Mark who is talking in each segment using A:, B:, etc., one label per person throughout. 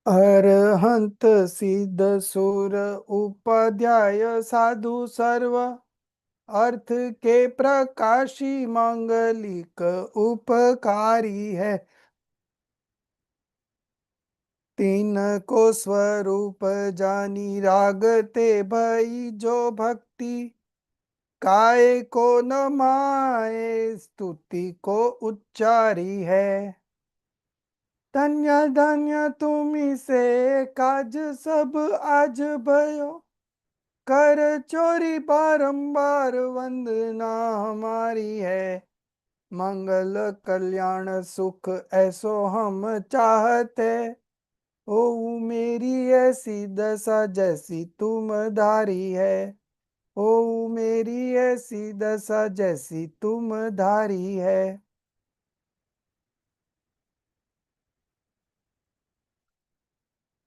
A: अरहंत सिद्ध सुर उपाध्याय साधु सर्व अर्थ के प्रकाशी मांगलिक उपकारी है। तीन को स्वरूप जानी रागते भई जो भक्ति काय को न माए स्तुति को उच्चारी है। धन्य धन्य तुम्ही से काज सब आज भयो कर चोरी बारंबार वंदना हमारी है। मंगल कल्याण सुख ऐसो हम चाहते ओ मेरी ऐसी दशा जैसी तुम धारी है। ओ मेरी ऐसी दशा जैसी तुम धारी है।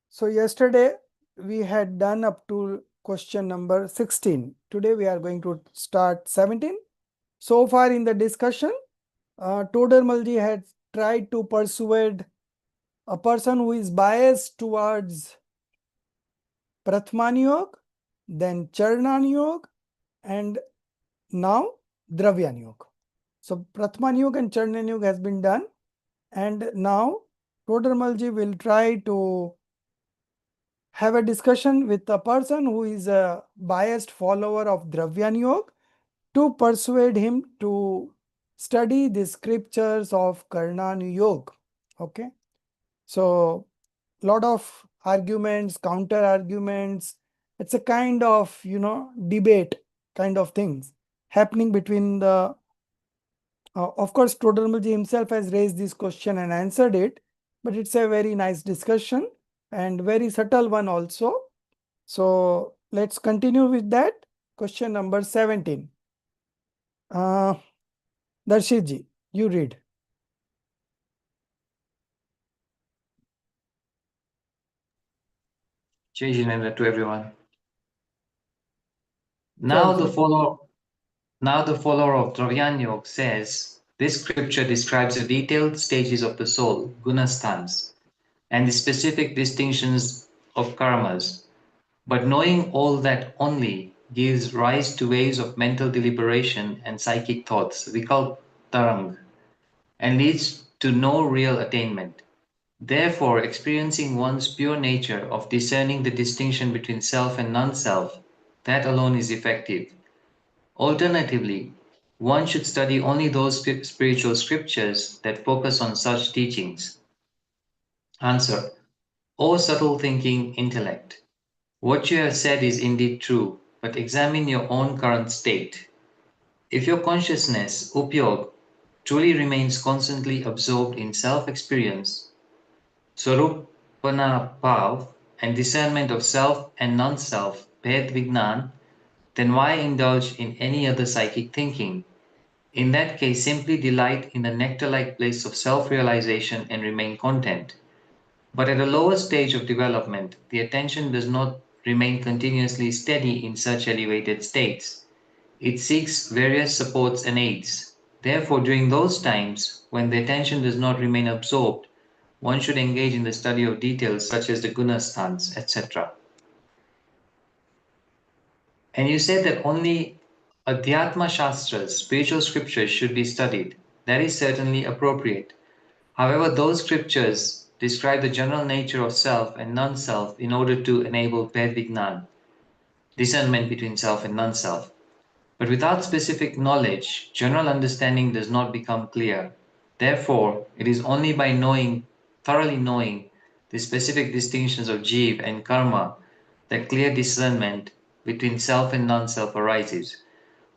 A: So yesterday we had done up to question number 16. Today we are going to start 17. So far in the discussion, Todermalji had tried to persuade a person who is biased towards Prathman Yog, then Charnan Yog, and now Dravyan Yog. So Prathman Yog and Charnan Yog has been done, and now Todermalji will try to have a discussion with a person who is a biased follower of Dravyan Yoga to persuade him to study the scriptures of Karnan Yoga. Okay. So, lot of arguments, counter arguments. It's a kind of, debate kind of things happening between the, of course, Todermalji himself has raised this question and answered it, but it's a very nice discussion and very subtle one also. So let's continue with that. Question number 17. Darshit you read.
B: Jai Jinendra to everyone. Now the follower of Dravyan Yoga says, this scripture describes the detailed stages of the soul, gunasthans, and the specific distinctions of karmas. But knowing all that only gives rise to waves of mental deliberation and psychic thoughts, vikalp tarang, and leads to no real attainment. Therefore, experiencing one's pure nature of discerning the distinction between self and non-self, that alone is effective. Alternatively, one should study only those spiritual scriptures that focus on such teachings. Answer: O subtle thinking intellect, what you have said is indeed true, but examine your own current state. If your consciousness, upyog, truly remains constantly absorbed in self-experience, Swarupana Bhav, and discernment of self and non-self, Bhed Vignan, then why indulge in any other psychic thinking? In that case, simply delight in the nectar-like bliss of self-realization and remain content. But at a lower stage of development, the attention does not remain continuously steady in such elevated states. It seeks various supports and aids. Therefore, during those times, when the attention does not remain absorbed, one should engage in the study of details such as the gunasthans, etc. And you said that only Adhyatma Shastras, spiritual scriptures, should be studied. That is certainly appropriate. However, those scriptures describe the general nature of self and non-self in order to enable Bhed Vignan, discernment between self and non-self. But without specific knowledge, general understanding does not become clear. Therefore, it is only by thoroughly knowing the specific distinctions of jiv and karma that clear discernment between self and non-self arises.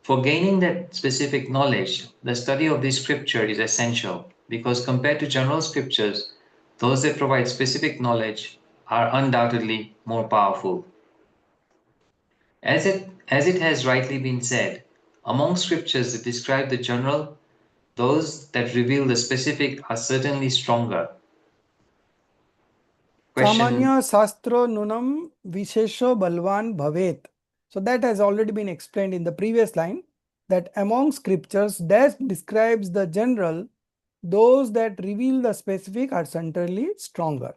B: For gaining that specific knowledge, the study of this scripture is essential because compared to general scriptures, those that provide specific knowledge are undoubtedly more powerful. As it has rightly been said, among scriptures that describe the general, those that reveal the specific are certainly stronger.
A: Samanya Sastro Nunam Vishesho Balvan Bhavet. So that has already been explained in the previous line. that among scriptures that describes the general, those that reveal the specific are centrally stronger.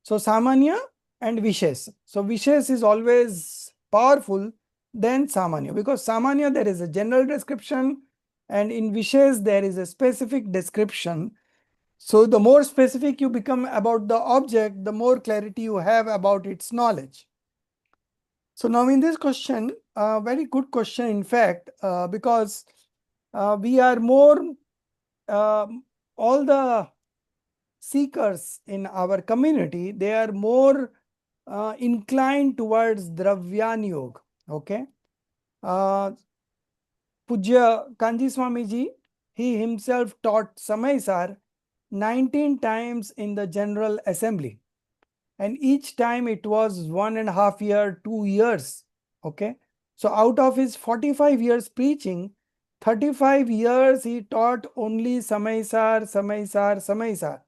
A: So Samanya and Vishes. So Vishes is always powerful than Samanya, because Samanya there is a general description and in Vishes there is a specific description. So the more specific you become about the object, the more clarity you have about its knowledge. So now in this question, very good question in fact, because we are more, all the seekers in our community, they are more inclined towards Dravyan Yoga. Okay. Pujya Kanji Swamiji, he himself taught Samaisar 19 times in the General Assembly. And each time it was 1.5 year, 2 years. Okay. So out of his 45 years preaching, 35 years he taught only Samaisar, Samaisar, Samaisar.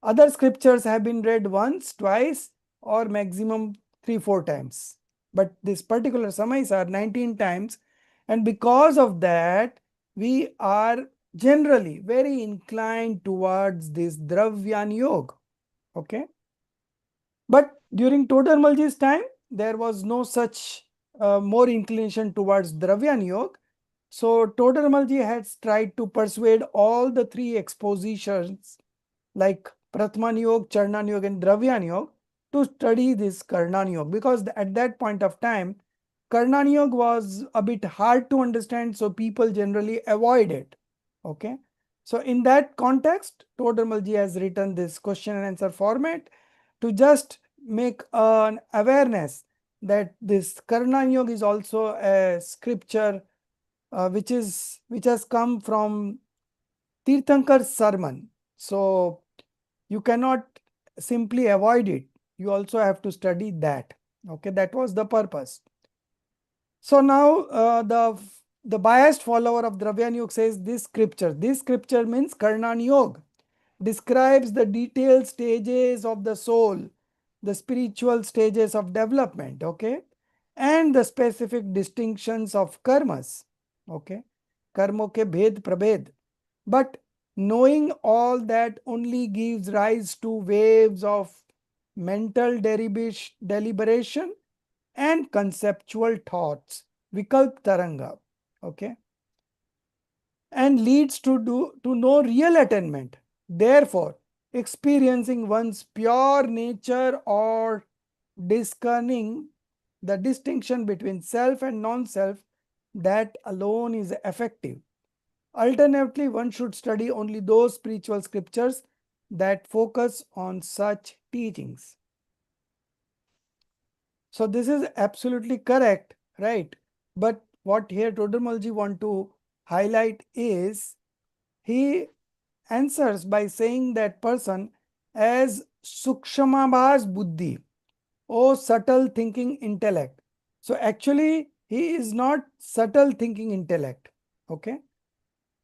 A: Other scriptures have been read once, twice, or maximum 3-4 times. But this particular Samaisar 19 times. And because of that, we are generally very inclined towards this Dravyan Yoga. Okay. But during Todarmalji's time, there was no such more inclination towards Dravyan Yoga. So Todarmalji has tried to persuade all the three expositions like Pratman Yoga, Charnan Yoga and Dravyan Yoga to study this Karnan Yoga, because at that point of time, Karnan Yoga was a bit hard to understand, so people generally avoid it. Okay. So in that context, Todarmalji has written this question and answer format to just make an awareness that this Karnan Yoga is also a scripture which has come from Tirthankar's sermon. So you cannot simply avoid it. You also have to study that. Okay, that was the purpose. So now the biased follower of Dravyan Yoga says this scripture means Karnan Yoga, describes the detailed stages of the soul, the spiritual stages of development, okay, and the specific distinctions of karmas, okay, karmo ke bhed prabhed. But knowing all that only gives rise to waves of mental deliberation and conceptual thoughts, vikalp taranga, okay, and leads to no real attainment. Therefore, experiencing one's pure nature or discerning the distinction between self and non-self, that alone is effective. Alternatively, one should study only those spiritual scriptures that focus on such teachings. So this is absolutely correct, right? But what here Todamalji want to highlight is he answers by saying that person as Sukshamabhas Buddhi, or subtle thinking intellect. So actually he is not subtle thinking intellect. Okay.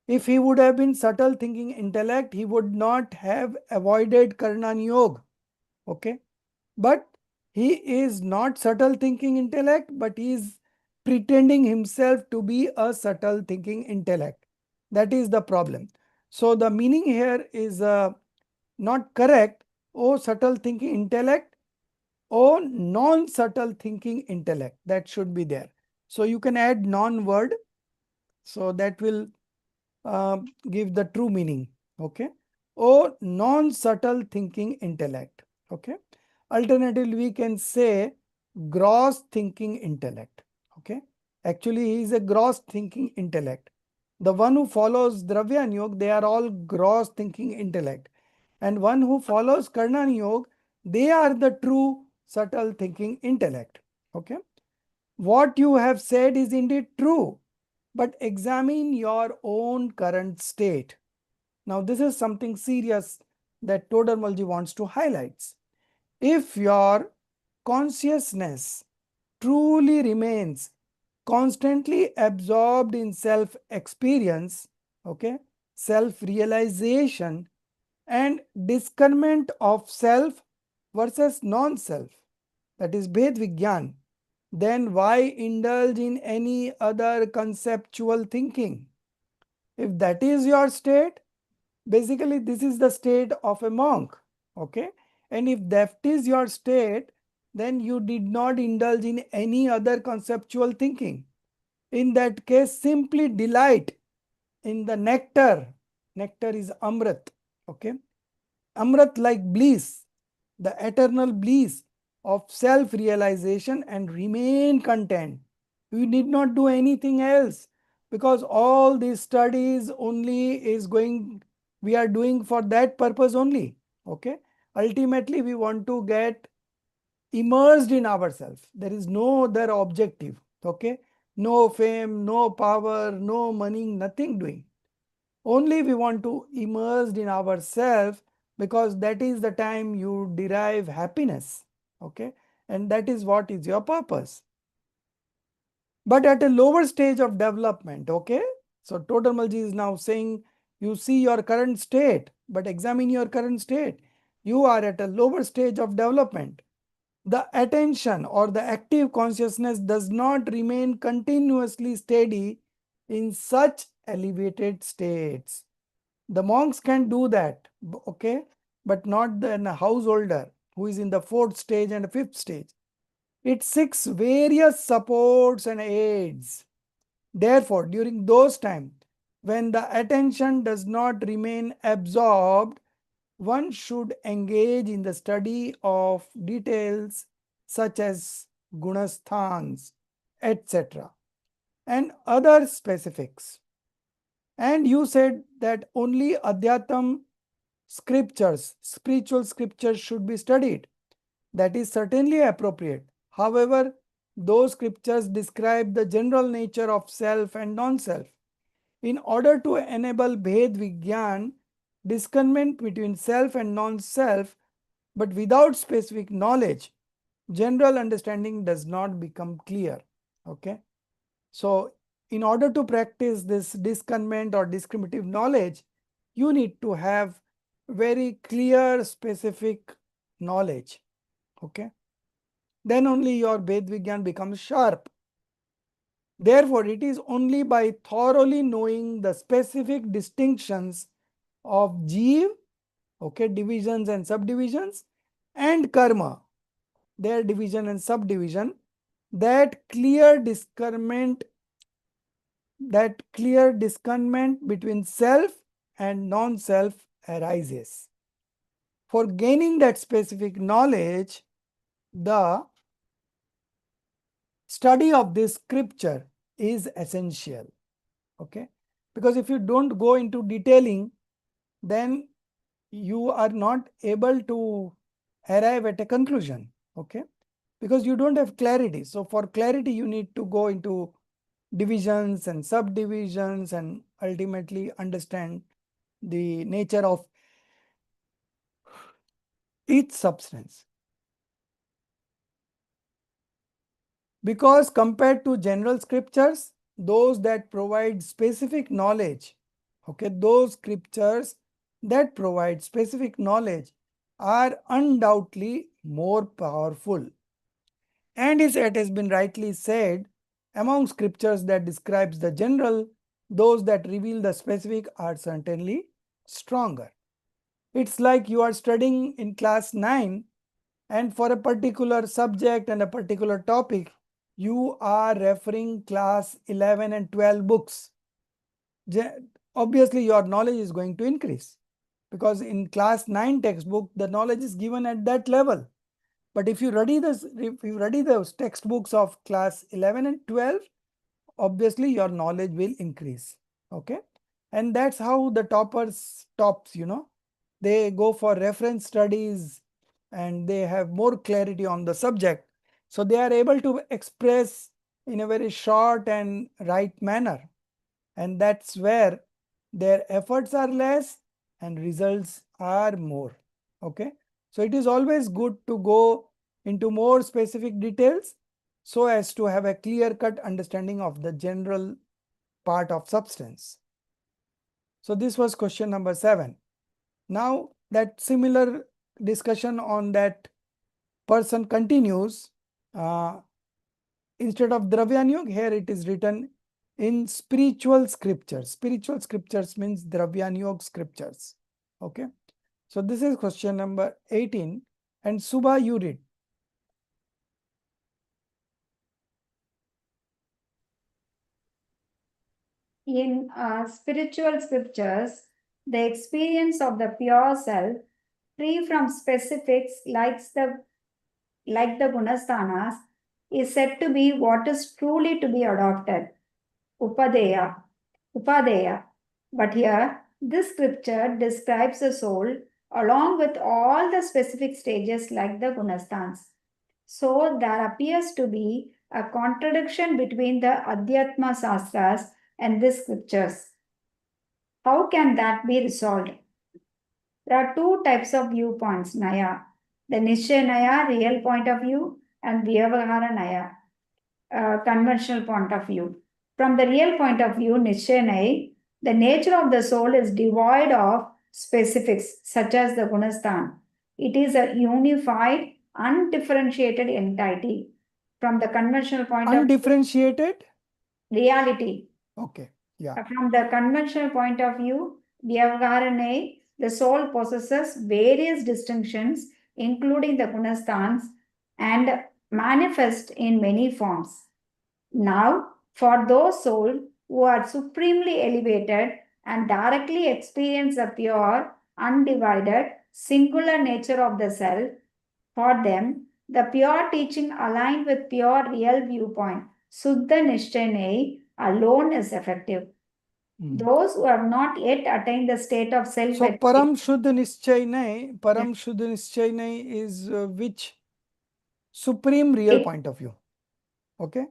A: If he would have been subtle thinking intellect, he would not have avoided Karnan Yoga. Okay. But he is not subtle thinking intellect, but he is pretending himself to be a subtle thinking intellect. That is the problem. So the meaning here is not correct. Oh, subtle thinking intellect. Oh, non-subtle thinking intellect. That should be there. So you can add non-word. So that will give the true meaning. Okay. Or non-subtle thinking intellect. Okay. Alternatively, we can say gross thinking intellect. Okay. Actually, he is a gross thinking intellect. The one who follows Dravyan Yoga, they are all gross thinking intellect. And one who follows Karnan Yoga, they are the true subtle thinking intellect. Okay. What you have said is indeed true, but examine your own current state. Now, this is something serious that Todarmalji wants to highlight. If your consciousness truly remains constantly absorbed in self experience, okay, self realization, and discernment of self versus non self, that is Bhed Vigyan, then why indulge in any other conceptual thinking? If that is your state, basically this is the state of a monk. Okay, and if that is your state, then you did not indulge in any other conceptual thinking. In that case, simply delight in the nectar. Nectar is amrit. Okay, amrit like bliss, the eternal bliss of self realization, and remain content. You need not do anything else, because all these studies only is going, we are doing for that purpose only. Okay, ultimately we want to get immersed in ourselves. There is no other objective. Okay, no fame, no power, no money, nothing doing. Only we want to immerse in ourselves, because that is the time you derive happiness. Okay, and that is what is your purpose. But at a lower stage of development. Okay, so Todarmalji is now saying, you see your current state, but examine your current state. You are at a lower stage of development. The attention or the active consciousness does not remain continuously steady in such elevated states. The monks can do that, okay, but not the householder who is in the fourth stage and fifth stage. It seeks various supports and aids. Therefore, during those times when the attention does not remain absorbed, one should engage in the study of details such as gunasthans, etc., and other specifics. And you said that only Adhyatam scriptures, spiritual scriptures should be studied. That is certainly appropriate. However, those scriptures describe the general nature of self and non-self. In order to enable Bhed Vigyan, discernment between self and non-self, but without specific knowledge, general understanding does not become clear. Okay. So, in order to practice this discernment or discriminative knowledge, you need to have very clear, specific knowledge. Okay. Then only your Bhed Vigyan becomes sharp. Therefore, it is only by thoroughly knowing the specific distinctions of Jeev, okay, divisions and subdivisions, and karma, their division and subdivision, that clear discernment between self and non-self arises. For gaining that specific knowledge, the study of this scripture is essential. Okay, because if you don't go into detailing, then you are not able to arrive at a conclusion. Okay, because you don't have clarity. So for clarity, you need to go into divisions and subdivisions and ultimately understand the nature of each substance. Because compared to general scriptures, those that provide specific knowledge, okay, those scriptures that provide specific knowledge are undoubtedly more powerful. And as it has been rightly said, among scriptures that describes the general, those that reveal the specific are certainly stronger. It's like you are studying in class 9, and for a particular subject and a particular topic, you are referring class 11 and 12 books. Obviously, your knowledge is going to increase, because in class 9 textbook, the knowledge is given at that level. But if you study those textbooks of class 11 and 12, obviously your knowledge will increase. Okay, and that's how the tops. They go for reference studies and they have more clarity on the subject, so they are able to express in a very short and right manner, and that's where their efforts are less and results are more. Okay, so it is always good to go into more specific details so as to have a clear cut understanding of the general part of substance. So this was question number 7. Now that similar discussion on that person continues. instead of Dravyanyog, here it is written in spiritual scriptures. Spiritual scriptures means Dravyanyog scriptures. Okay. So this is question number 18. And Subha, you read.
C: In spiritual scriptures, the experience of the pure self, free from specifics like the gunasthanas, is said to be what is truly to be adopted. Upadeya. Upadeya. But here, this scripture describes the soul along with all the specific stages like the gunasthans. So there appears to be a contradiction between the Adhyatma Sastras and these scriptures. How can that be resolved? There are two types of viewpoints, Naya. The Nishya Naya, real point of view, and Vyavahara Naya, conventional point of view. From the real point of view, Nishya Naya, the nature of the soul is devoid of specifics such as the Gunasthan. It is a unified, undifferentiated entity. From the conventional point
A: Undifferentiated?
C: reality.
A: Okay. Yeah.
C: From the conventional point of view, Vyavaharane, the soul possesses various distinctions, including the Gunasthans, and manifest in many forms. Now, for those souls who are supremely elevated and directly experience the pure, undivided, singular nature of the self, for them, the pure teaching aligned with pure real viewpoint, Suddha Nishthanai, alone is effective. Those who have not yet attained the state of self.
A: So Param Shuddha Nischay is which supreme real point of view. Okay.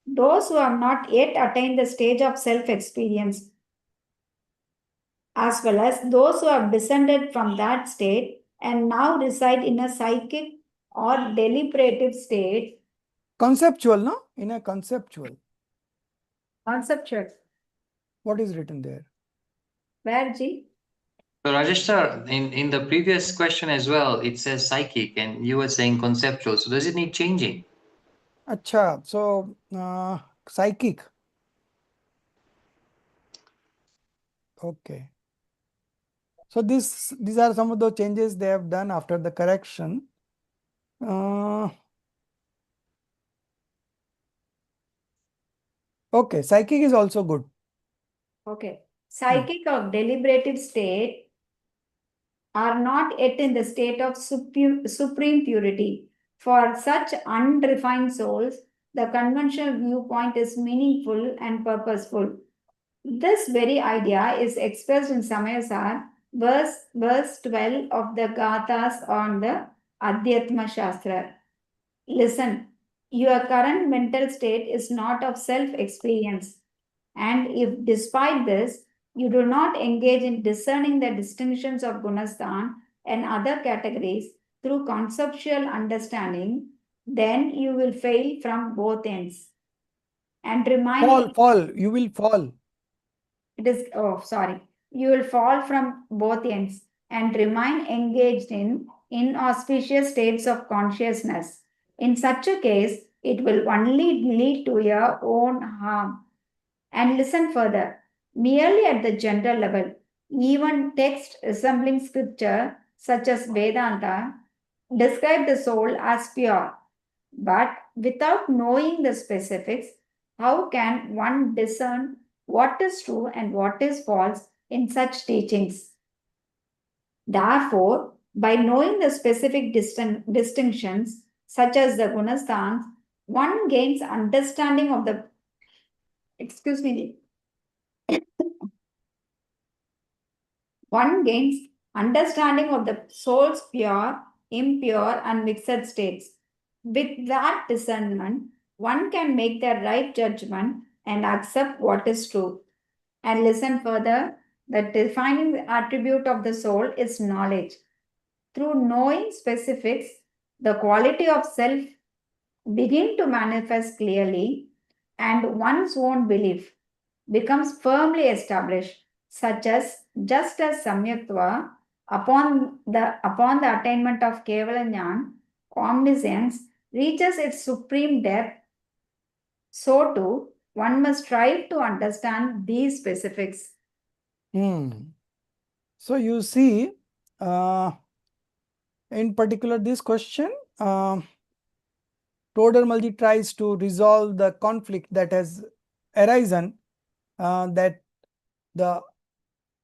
C: Those who have not yet attained the stage of self experience, as well as those who have descended from that state and now reside in a psychic or deliberative state.
A: Conceptual, no? In a conceptual.
C: Conceptual.
A: What is written there?
C: Where, Ji?
B: So Rajesh sir, in the previous question as well, it says psychic and you were saying conceptual. So does it need changing?
A: Acha, so psychic. Okay. So these are some of the changes they have done after the correction. Okay, psychic is also good.
C: Okay. Psychic or deliberative state are not yet in the state of supreme purity. For such unrefined souls, the conventional viewpoint is meaningful and purposeful. This very idea is expressed in Samayasar, verse 12 of the Gathas on the Adhyatma Shastra. Listen, your current mental state is not of self-experience. And if despite this, you do not engage in discerning the distinctions of Gunasthan and other categories through conceptual understanding, then you will fail from both ends. And remain
A: Fall. You will fall.
C: You will fall from both ends and remain engaged in inauspicious states of consciousness. In such a case, it will only lead to your own harm. And listen further. Merely at the general level, even text resembling scripture, such as Vedanta, describe the soul as pure. But without knowing the specifics, how can one discern what is true and what is false in such teachings? Therefore, by knowing the specific distinctions, such as the gunasthans, one gains understanding of the one gains understanding of the soul's pure, impure, and mixed states. With that discernment, one can make the right judgment and accept what is true. And listen further, the defining attribute of the soul is knowledge. Through knowing specifics, the quality of self begin to manifest clearly, and one's own belief becomes firmly established, such as just as Samyaktva, upon the attainment of Kevala Jnana, omniscience, reaches its supreme depth, so too one must strive to understand these specifics.
A: So you see, in particular this question, Todermalji tries to resolve the conflict that has arisen, that the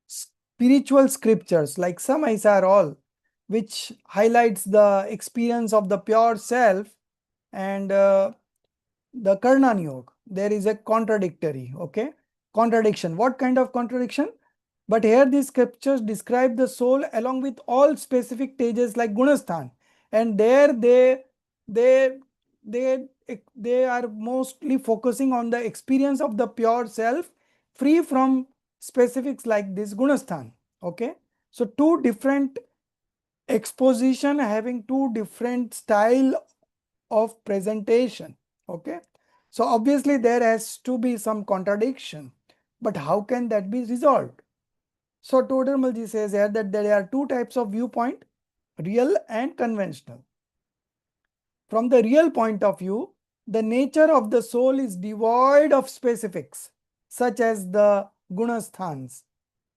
A: spiritual scriptures like Sem6 are all, which highlights the experience of the pure self, and the Karnan Yoga, there is a contradiction. What kind of contradiction? But here these scriptures describe the soul along with all specific stages like Gunasthan, and there they they are mostly focusing on the experience of the pure self, free from specifics like this Gunasthan. Okay, so two different exposition having two different style of presentation. Okay, so obviously there has to be some contradiction, but how can that be resolved? So Todermalji says here that there are two types of viewpoint, real and conventional. From the real point of view, the nature of the soul is devoid of specifics such as the gunasthans.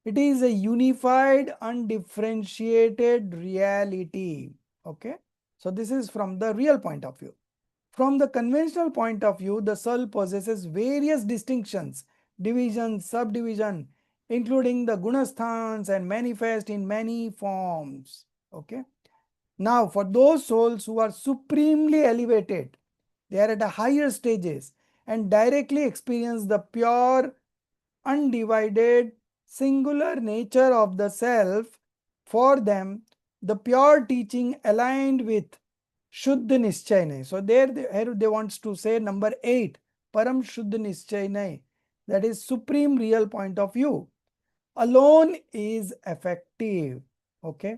A: It is a unified, undifferentiated reality. Okay, so this is from the real point of view. From the conventional point of view, the soul possesses various distinctions, divisions, subdivision, including the gunasthans, and manifest in many forms. Okay. Now, for those souls who are supremely elevated, they are at a higher stages and directly experience the pure, undivided, singular nature of the self. For them, the pure teaching aligned with Shuddha Nischay Nahi. So there they wants to say number 8, Param Shuddha Nischay Nahi, that is supreme real point of view, alone is effective. Okay.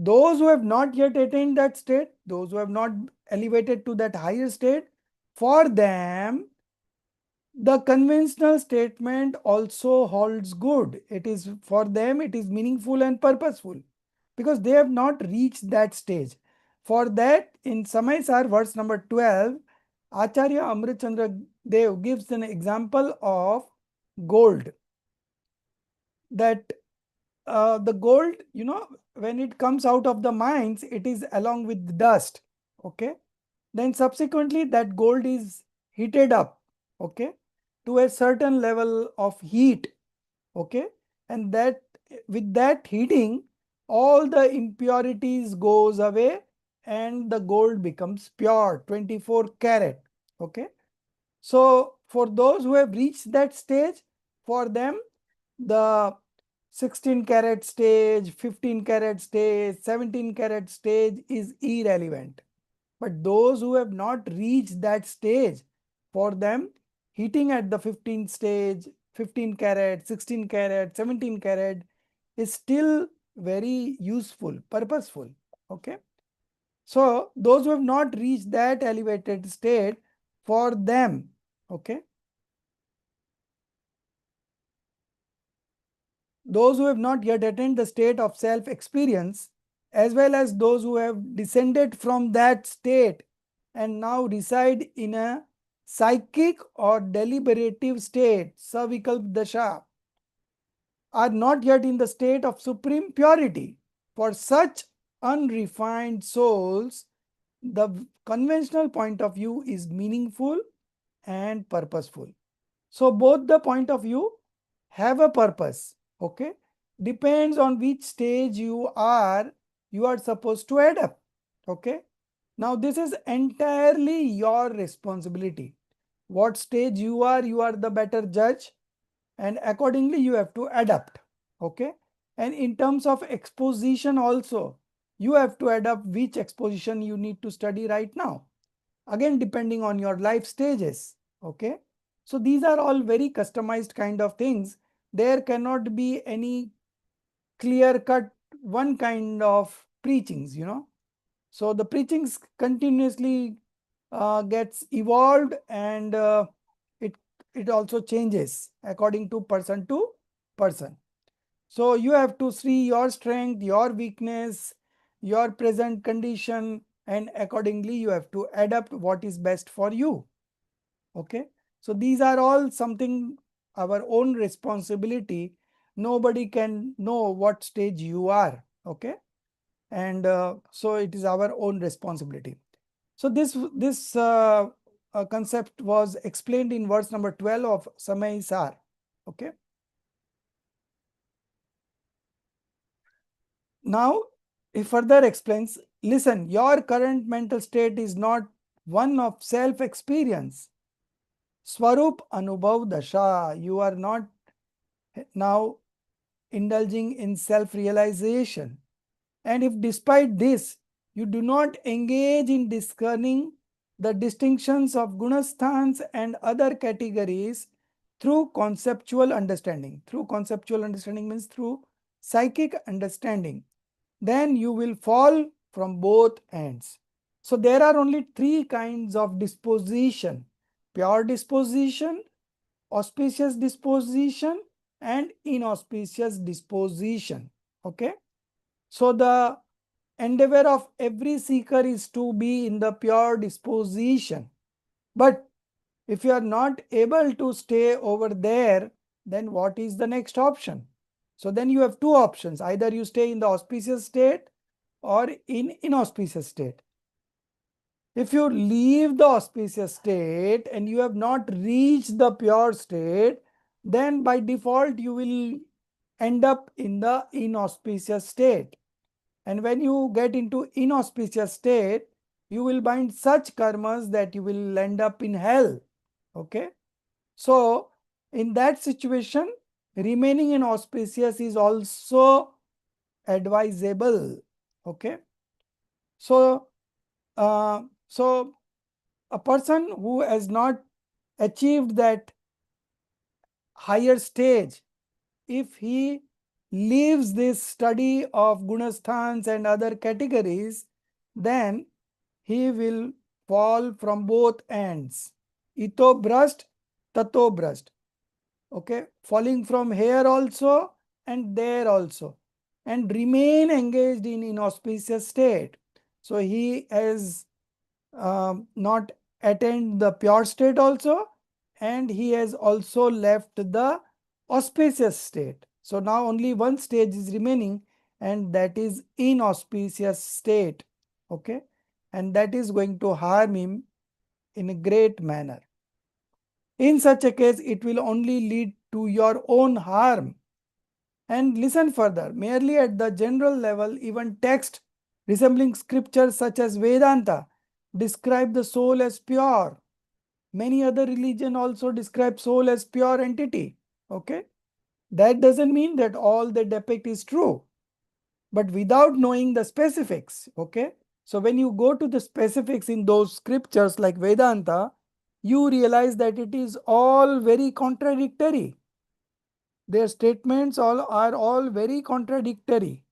A: Those who have not yet attained that state, those who have not elevated to that higher state, for them, the conventional statement also holds good. It is for them, it is meaningful and purposeful because they have not reached that stage. For that, in Samaisar verse number 12, Acharya Amritchandra Dev gives an example of gold. That the gold, when it comes out of the mines, it is along with dust. Okay. Then subsequently that gold is heated up. Okay, to a certain level of heat. Okay, and that with that heating, all the impurities goes away and the gold becomes pure, 24 karat. Okay, so for those who have reached that stage, for them the 16 karat stage, 15 karat stage, 17 karat stage is irrelevant. But those who have not reached that stage, for them, heating at the 15th stage, 15 karat, 16 karat, 17 karat is still very useful, purposeful. Okay. So those who have not reached that elevated state, for them, okay, those who have not yet attained the state of self-experience, as well as those who have descended from that state and now reside in a psychic or deliberative state, savikalp dasha, are not yet in the state of supreme purity. For such unrefined souls, the conventional point of view is meaningful and purposeful. So both the point of view have a purpose. Okay, depends on which stage you are supposed to adapt. Okay, now this is entirely your responsibility. What stage you are the better judge, and accordingly you have to adapt. Okay, and in terms of exposition also, you have to adapt which exposition you need to study right now, again depending on your life stages. Okay, so these are all very customized kind of things. There cannot be any clear cut one kind of preachings. So the preachings continuously gets evolved, and it it also changes according to person. So you have to see your strength, your weakness, your present condition, and accordingly you have to adapt what is best for you. Okay, so these are all something our own responsibility. Nobody can know what stage you are. Okay, and so it is our own responsibility. So this concept was explained in verse number 12 of Sem6. Okay. Now he further explains, listen, your current mental state is not one of self-experience. Swarup Anubhav Dasha. You are not now indulging in self-realization. And if despite this, you do not engage in discerning the distinctions of gunasthans and other categories through conceptual understanding. Through conceptual understanding means through psychic understanding, then you will fall from both ends. So there are only three kinds of disposition: pure disposition, auspicious disposition, and inauspicious disposition. Okay. So the endeavor of every seeker is to be in the pure disposition. But if you are not able to stay over there, then what is the next option? So then you have two options. Either you stay in the auspicious state or in inauspicious state. If you leave the auspicious state and you have not reached the pure state, then by default you will end up in the inauspicious state. And when you get into inauspicious state, you will bind such karmas that you will end up in hell. Okay. So in that situation, remaining in auspicious is also advisable. Okay. So, so a person who has not achieved that higher stage, if he leaves this study of gunasthans and other categories, then he will fall from both ends. Ito bhrasht, tato bhrasht. Okay, falling from here also and there also, and remain engaged in inauspicious state. So he has not attained the pure state also, and he has also left the auspicious state. So now only one stage is remaining, and that is inauspicious state. Okay, and that is going to harm him in a great manner. In such a case, it will only lead to your own harm. And listen further, merely at the general level, even text resembling scriptures such as Vedanta describe the soul as pure. Many other religions also describe soul as pure entity. Okay, that doesn't mean that all they depict is true, but without knowing the specifics. Okay, so when you go to the specifics in those scriptures like Vedanta, you realize that it is all very contradictory. Their statements are all very contradictory,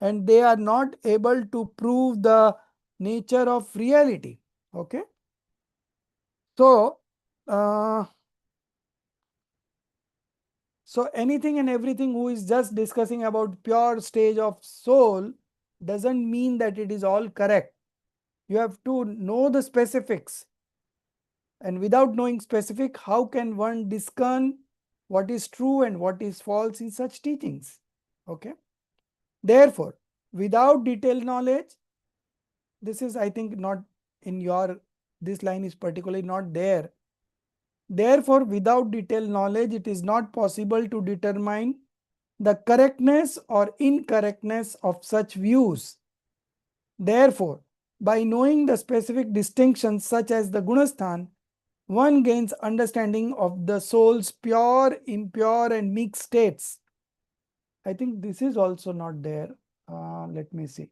A: and they are not able to prove the nature of reality. Okay, so so anything and everything who is just discussing about pure stage of soul doesn't mean that it is all correct. You have to know the specifics, and without knowing specific, how can one discern what is true and what is false in such teachings? Okay, therefore, without detailed knowledge, this is, I think, not in your, this line is particularly not there. Therefore, without detailed knowledge, it is not possible to determine the correctness or incorrectness of such views. Therefore, by knowing the specific distinctions such as the gunasthan, one gains understanding of the soul's pure, impure, and mixed states. I think this is also not there. Let me see.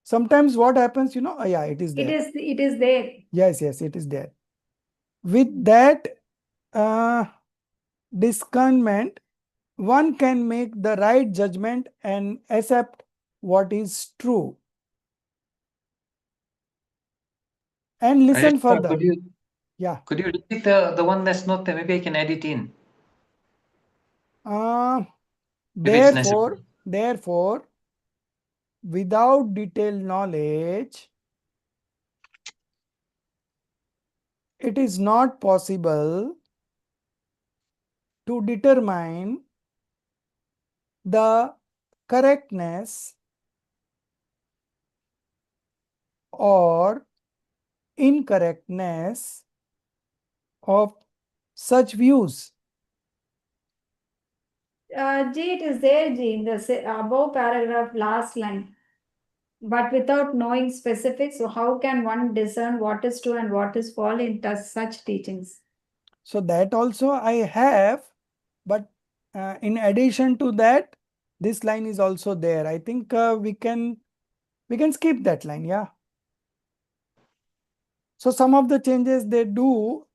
A: Sometimes what happens, yeah, it is there.
C: It is there.
A: Yes, it is there. With that discernment, one can make the right judgment and accept what is true. And listen further.
B: Could you repeat the one that's not there? Maybe I can edit in.
A: Uh,
B: If it's necessary.
A: therefore, without detailed knowledge, it is not possible to determine the correctness or incorrectness of such views.
C: G, it is there, G, in the above paragraph, last line. But without knowing specifics, so how can one discern what is true and what is false in such teachings?
A: So that also I have, but in addition to that, this line is also there. I think we can skip that line. Yeah. So some of the changes they do,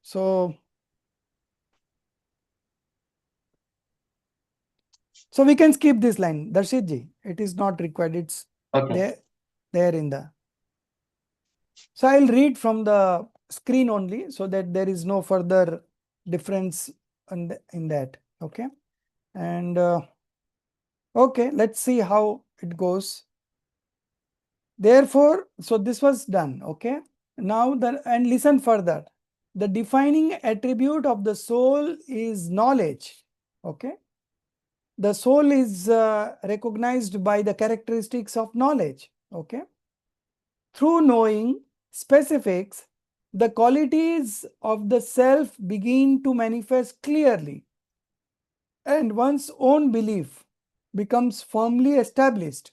A: so we can skip this line, Darshit ji. It is not required. It's
B: Okay.
A: there in the. So I'll read from the screen only so that there is no further difference in that. Okay. And okay, let's see how it goes. Therefore, so this was done. Okay. Now and listen further. The defining attribute of the soul is knowledge. Okay. The soul is recognized by the characteristics of knowledge. Okay. Through knowing specifics, the qualities of the self begin to manifest clearly, and one's own belief becomes firmly established.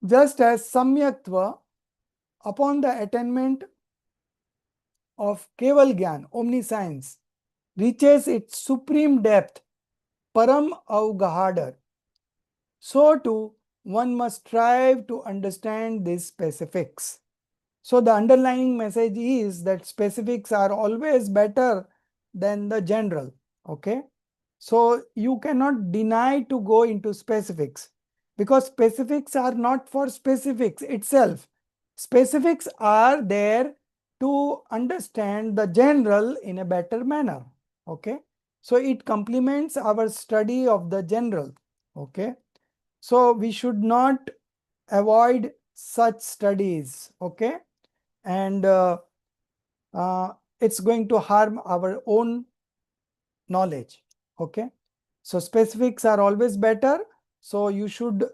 A: Just as Samyaktva, upon the attainment of Keval Gyan, omniscience, reaches its supreme depth, Param Avgahadar, so too one must strive to understand these specifics. So the underlying message is that specifics are always better than the general. Okay. So you cannot deny to go into specifics, because specifics are not for specifics itself. Specifics are there to understand the general in a better manner. Okay. So it complements our study of the general. Okay. So we should not avoid such studies. Okay. And it's going to harm our own knowledge. Okay. So specifics are always better. So you should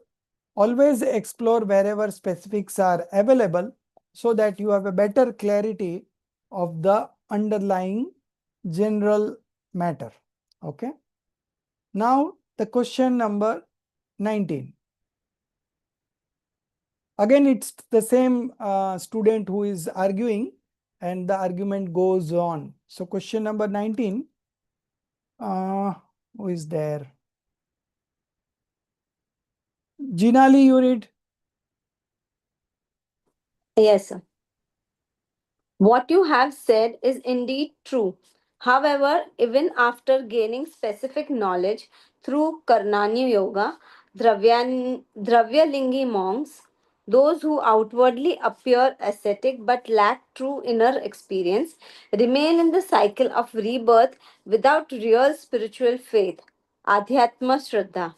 A: always explore wherever specifics are available so that you have a better clarity of the underlying general matter. Okay. Now the question number 19. Again, it's the same student who is arguing, and the argument goes on. So question number 19, who is there? Jinali, you read.
D: Yes, sir. What you have said is indeed true. However, even after gaining specific knowledge through Karnani Yoga, Dravyalingi monks, those who outwardly appear ascetic but lack true inner experience, remain in the cycle of rebirth without real spiritual faith, Adhyatma Shraddha.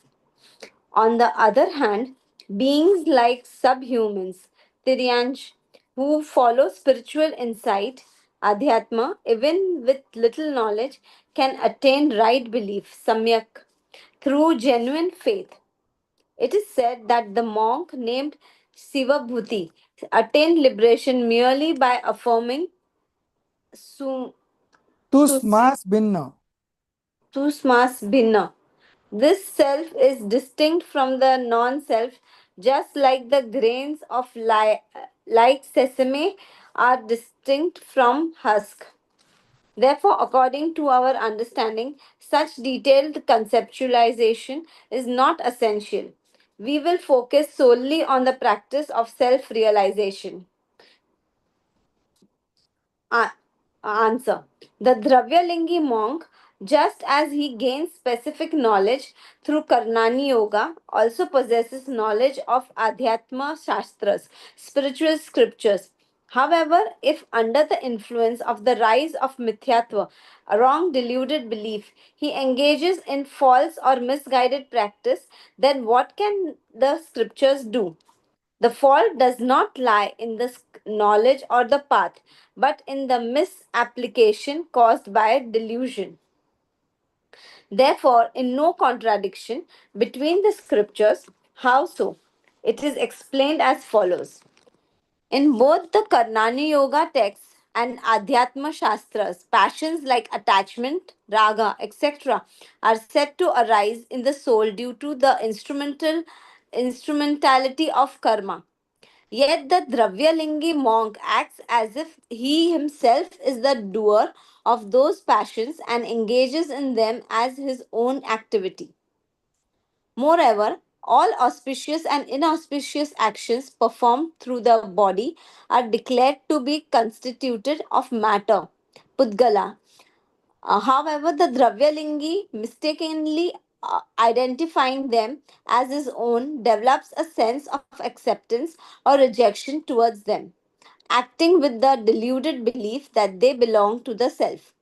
D: On the other hand, beings like subhumans, Tiryansh, who follow spiritual insight, Adhyatma, even with little knowledge, can attain right belief, Samyak, through genuine faith. It is said that the monk named Sivabhuti attained liberation merely by affirming Su, Sus,
A: Tusmas binna.
D: Susmas Bhinna. This self is distinct from the non self, just like the grains of like sesame are distinct from husk. Therefore, according to our understanding, such detailed conceptualization is not essential. We will focus solely on the practice of self realization. A- Answer. The Dravyalingi monk, just as he gains specific knowledge through Karnani Yoga, also possesses knowledge of Adhyatma Shastras, spiritual scriptures. However, if under the influence of the rise of mithyatva, a wrong deluded belief, he engages in false or misguided practice, then what can the scriptures do? The fault does not lie in the knowledge or the path, but in the misapplication caused by delusion. Therefore, in no contradiction between the scriptures, how so? It is explained as follows. In both the Karnani Yoga texts and Adhyatma Shastras, passions like attachment, raga, etc., are said to arise in the soul due to the instrumentality of karma. Yet the Dravyalingi monk acts as if he himself is the doer of those passions and engages in them as his own activity. Moreover, all auspicious and inauspicious actions performed through the body are declared to be constituted of matter, Pudgala. However, the Dravyalingi, mistakenly identifying them as his own, develops a sense of acceptance or rejection towards them, acting with the deluded belief that they belong to the self.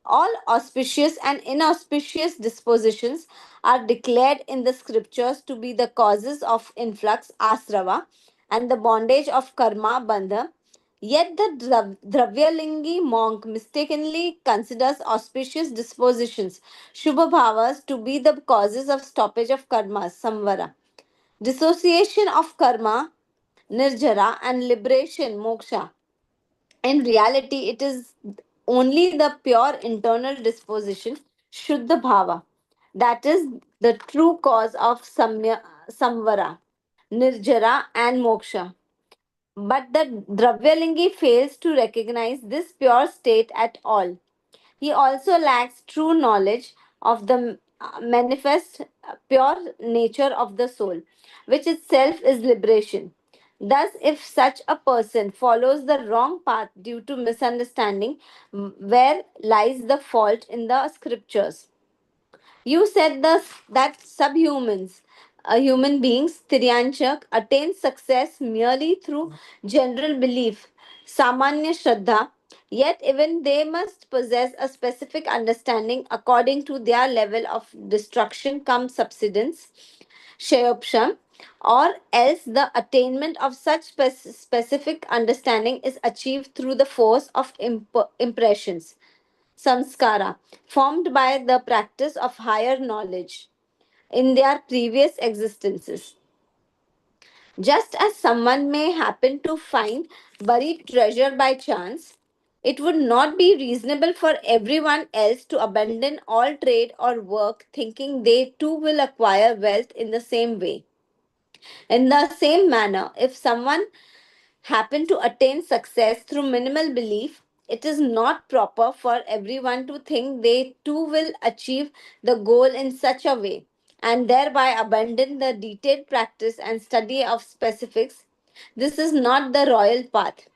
D: All auspicious and inauspicious dispositions are declared in the scriptures to be the causes of influx asrava and the bondage of karma bandha. Yet the Dravyalingi monk mistakenly considers auspicious dispositions, Shubha bhavas, to be the causes of stoppage of karma, samvara. Dissociation of karma, nirjara, and liberation, moksha. In reality, it is only the pure internal disposition, Shuddha Bhava, that is the true cause of Samvara, Nirjara, and Moksha. But the Dravyalingi fails to recognize this pure state at all. He also lacks true knowledge of the manifest pure nature of the soul, which itself is liberation. Thus, if such a person follows the wrong path due to misunderstanding, where lies the fault in the scriptures? You said that subhumans, human beings, Tiryanchak, attain success merely through general belief, Samanya Shraddha, yet even they must possess a specific understanding according to their level of destruction come subsidence, Shayopsham, or else the attainment of such specific understanding is achieved through the force of impressions samskara, formed by the practice of higher knowledge in their previous existences. Just as someone may happen to find buried treasure by chance, it would not be reasonable for everyone else to abandon all trade or work thinking they too will acquire wealth in the same way. In the same manner, if someone happen to attain success through minimal belief, it is not proper for everyone to think they too will achieve the goal in such a way and thereby abandon the detailed practice and study of specifics. This is not the royal path.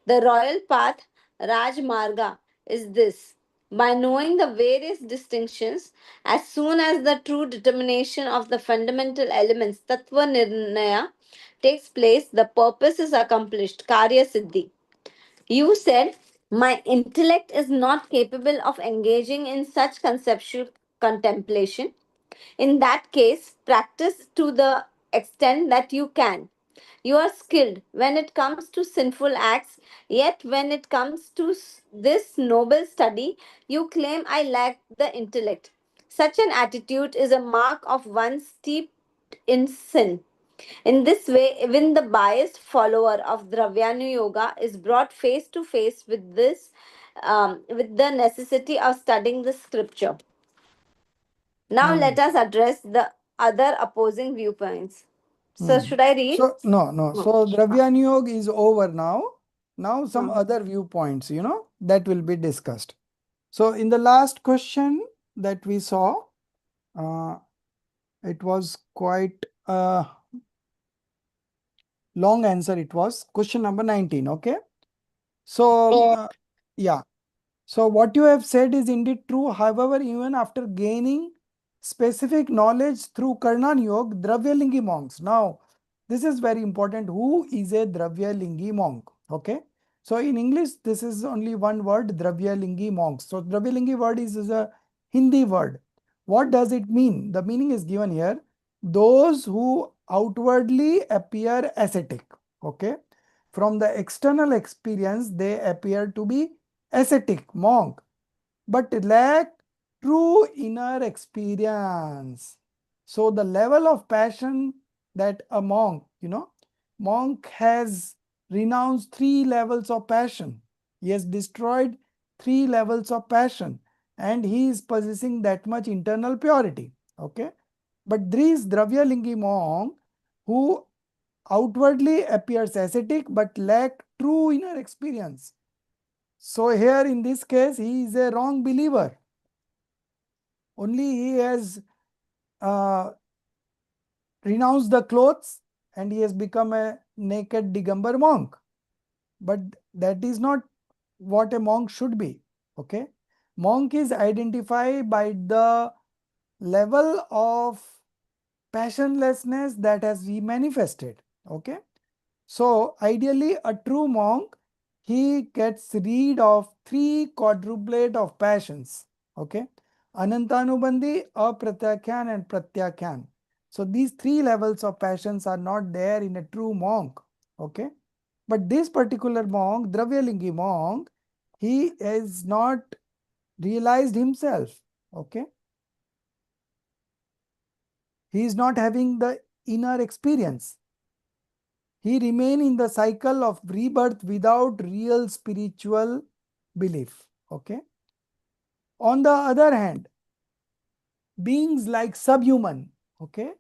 D: The royal path, Rajmarga, is this. By knowing the various distinctions, as soon as the true determination of the fundamental elements, Tattva Nirnaya, takes place, the purpose is accomplished, Karya Siddhi. You said, my intellect is not capable of engaging in such conceptual contemplation. In that case, practice to the extent that you can. You are skilled when it comes to sinful acts, yet when it comes to this noble study, you claim I lack the intellect. Such an attitude is a mark of one steeped in sin. In this way, even the biased follower of Dravyanu Yoga is brought face to face with with the necessity of studying the scripture. Now
A: Hmm.
D: let us address the other opposing viewpoints. So,
A: Hmm.
D: should I read?
A: So no.
D: No.
A: So Dravyaniyog is over now. Now some
D: Uh,
A: other viewpoints, that will be discussed. So in the last question that we saw, uh, it was quite a long answer. It was question number 19. Okay. So yeah. So what you have said is indeed true. However, even after gaining specific knowledge through Karnan Yog, Dravyalingi monks. Now, this is very important. Who is a Dravyalingi monk? Okay. So in English, this is only one word, Dravyalingi monks. So Dravyalingi word is a Hindi word. What does it mean? The meaning is given here. Those who outwardly appear ascetic. Okay. From the external experience, they appear to be ascetic, monk, but lack true inner experience. So the level of passion that a monk, monk has renounced 3 levels of passion. He has destroyed 3 levels of passion and he is possessing that much internal purity. Okay. But these Dravyalingi monk who outwardly appears ascetic but lack true inner experience. So here in this case, he is a wrong believer. Only he has uh, renounced the clothes and he has become a naked Digambar monk. But that is not what a monk should be. Okay. Monk is identified by the level of passionlessness that has he manifested. Okay. So ideally a true monk, he gets rid of 3 quadruplet of passions. Okay. Anantanubandhi, Apratyakhyan and Pratyakhyan. So these 3 levels of passions are not there in a true monk. Okay. But this particular monk, Dravyalingi monk, he is not realized himself. Okay. He is not having the inner experience. He remain in the cycle of rebirth without real spiritual belief. Okay. On the other hand, beings like subhuman, okay,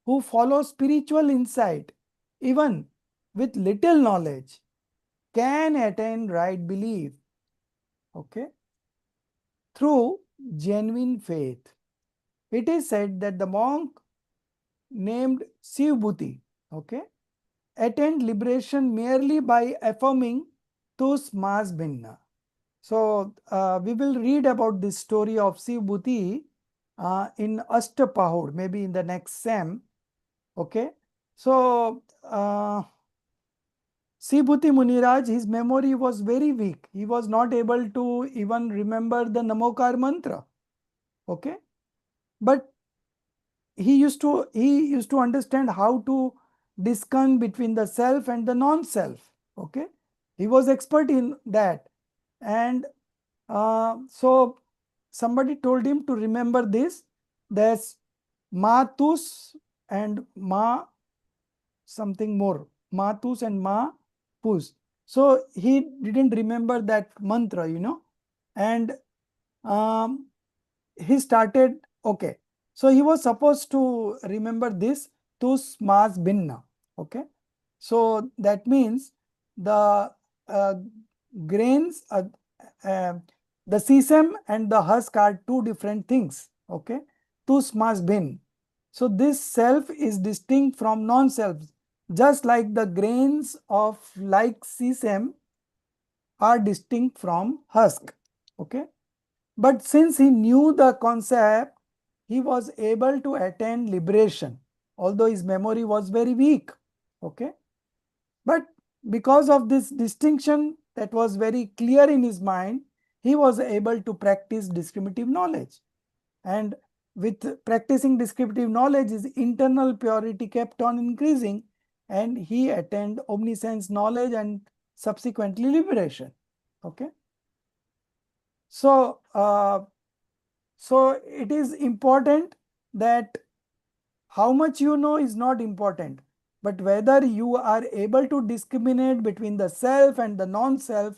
A: who follow spiritual insight, even with little knowledge, can attain right belief, okay, through genuine faith. It is said that the monk named Sivbhuti, okay, attained liberation merely by affirming tus mas bhinna. So we will read about this story of Sivbhuti in Ashtapahud, maybe in the next Sem. Okay. So Sivbhuti Muniraj, his memory was very weak. He was not able to even remember the Namokar mantra. Okay. But he used to understand how to discern between the self and the non-self. Okay. He was expert in that. And so somebody told him to remember this. There's Matus and Ma something more. Matus and Ma Pus. So he didn't remember that mantra, and um, he started, okay. So he was supposed to remember this Tus Mas Binna. Okay. So that means the uh, grains, uh, the sesame and the husk are 2 different things. Okay. Tus mas bin. So this self is distinct from non-self, just like the grains of like sesame are distinct from husk. Okay. But since he knew the concept, he was able to attain liberation, although his memory was very weak. Okay. But because of this distinction that was very clear in his mind, he was able to practice discriminative knowledge. And with practicing descriptive knowledge, his internal purity kept on increasing and he attained omniscience knowledge and subsequently liberation. Okay. So, so it is important that how much you know is not important, but whether you are able to discriminate between the self and the non-self,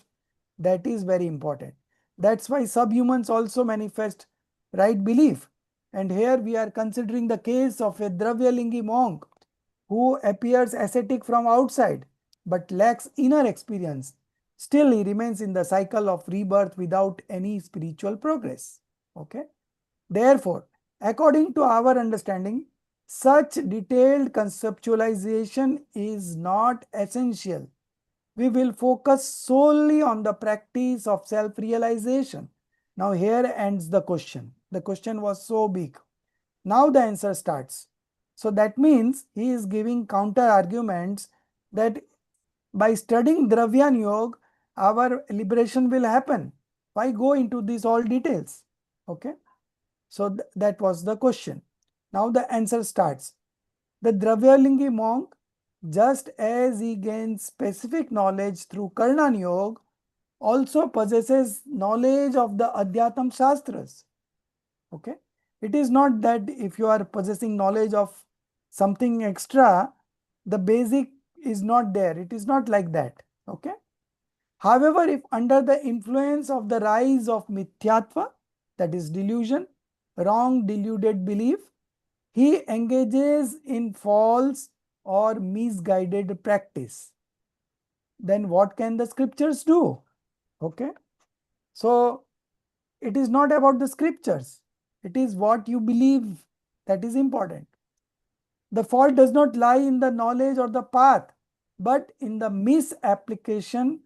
A: that is very important. That's why subhumans also manifest right belief. And here we are considering the case of a Dravyalingi monk who appears ascetic from outside but lacks inner experience. Still, he remains in the cycle of rebirth without any spiritual progress. Okay. Therefore, according to our understanding, such detailed conceptualization is not essential. We will focus solely on the practice of self-realization. Now here ends the question. The question was so big. Now the answer starts. So that means he is giving counter arguments that By studying Dravyan Yoga, our liberation will happen. Why go into these all details? Okay. So that was the question. Now the answer starts. The Dravyalingi monk, just as he gains specific knowledge through Karnan Yoga, also possesses knowledge of the Adhyatam Shastras. Okay. It is not that if you are possessing knowledge of something extra, the basic is not there. It is not like that. Okay. However, if under the influence of the rise of mithyatva, that is delusion, wrong deluded belief, he engages in false or misguided practice, then what can the scriptures do? Okay. So it is not about the scriptures. It is what you believe that is important. The fault does not lie in the knowledge or the path, but in the misapplication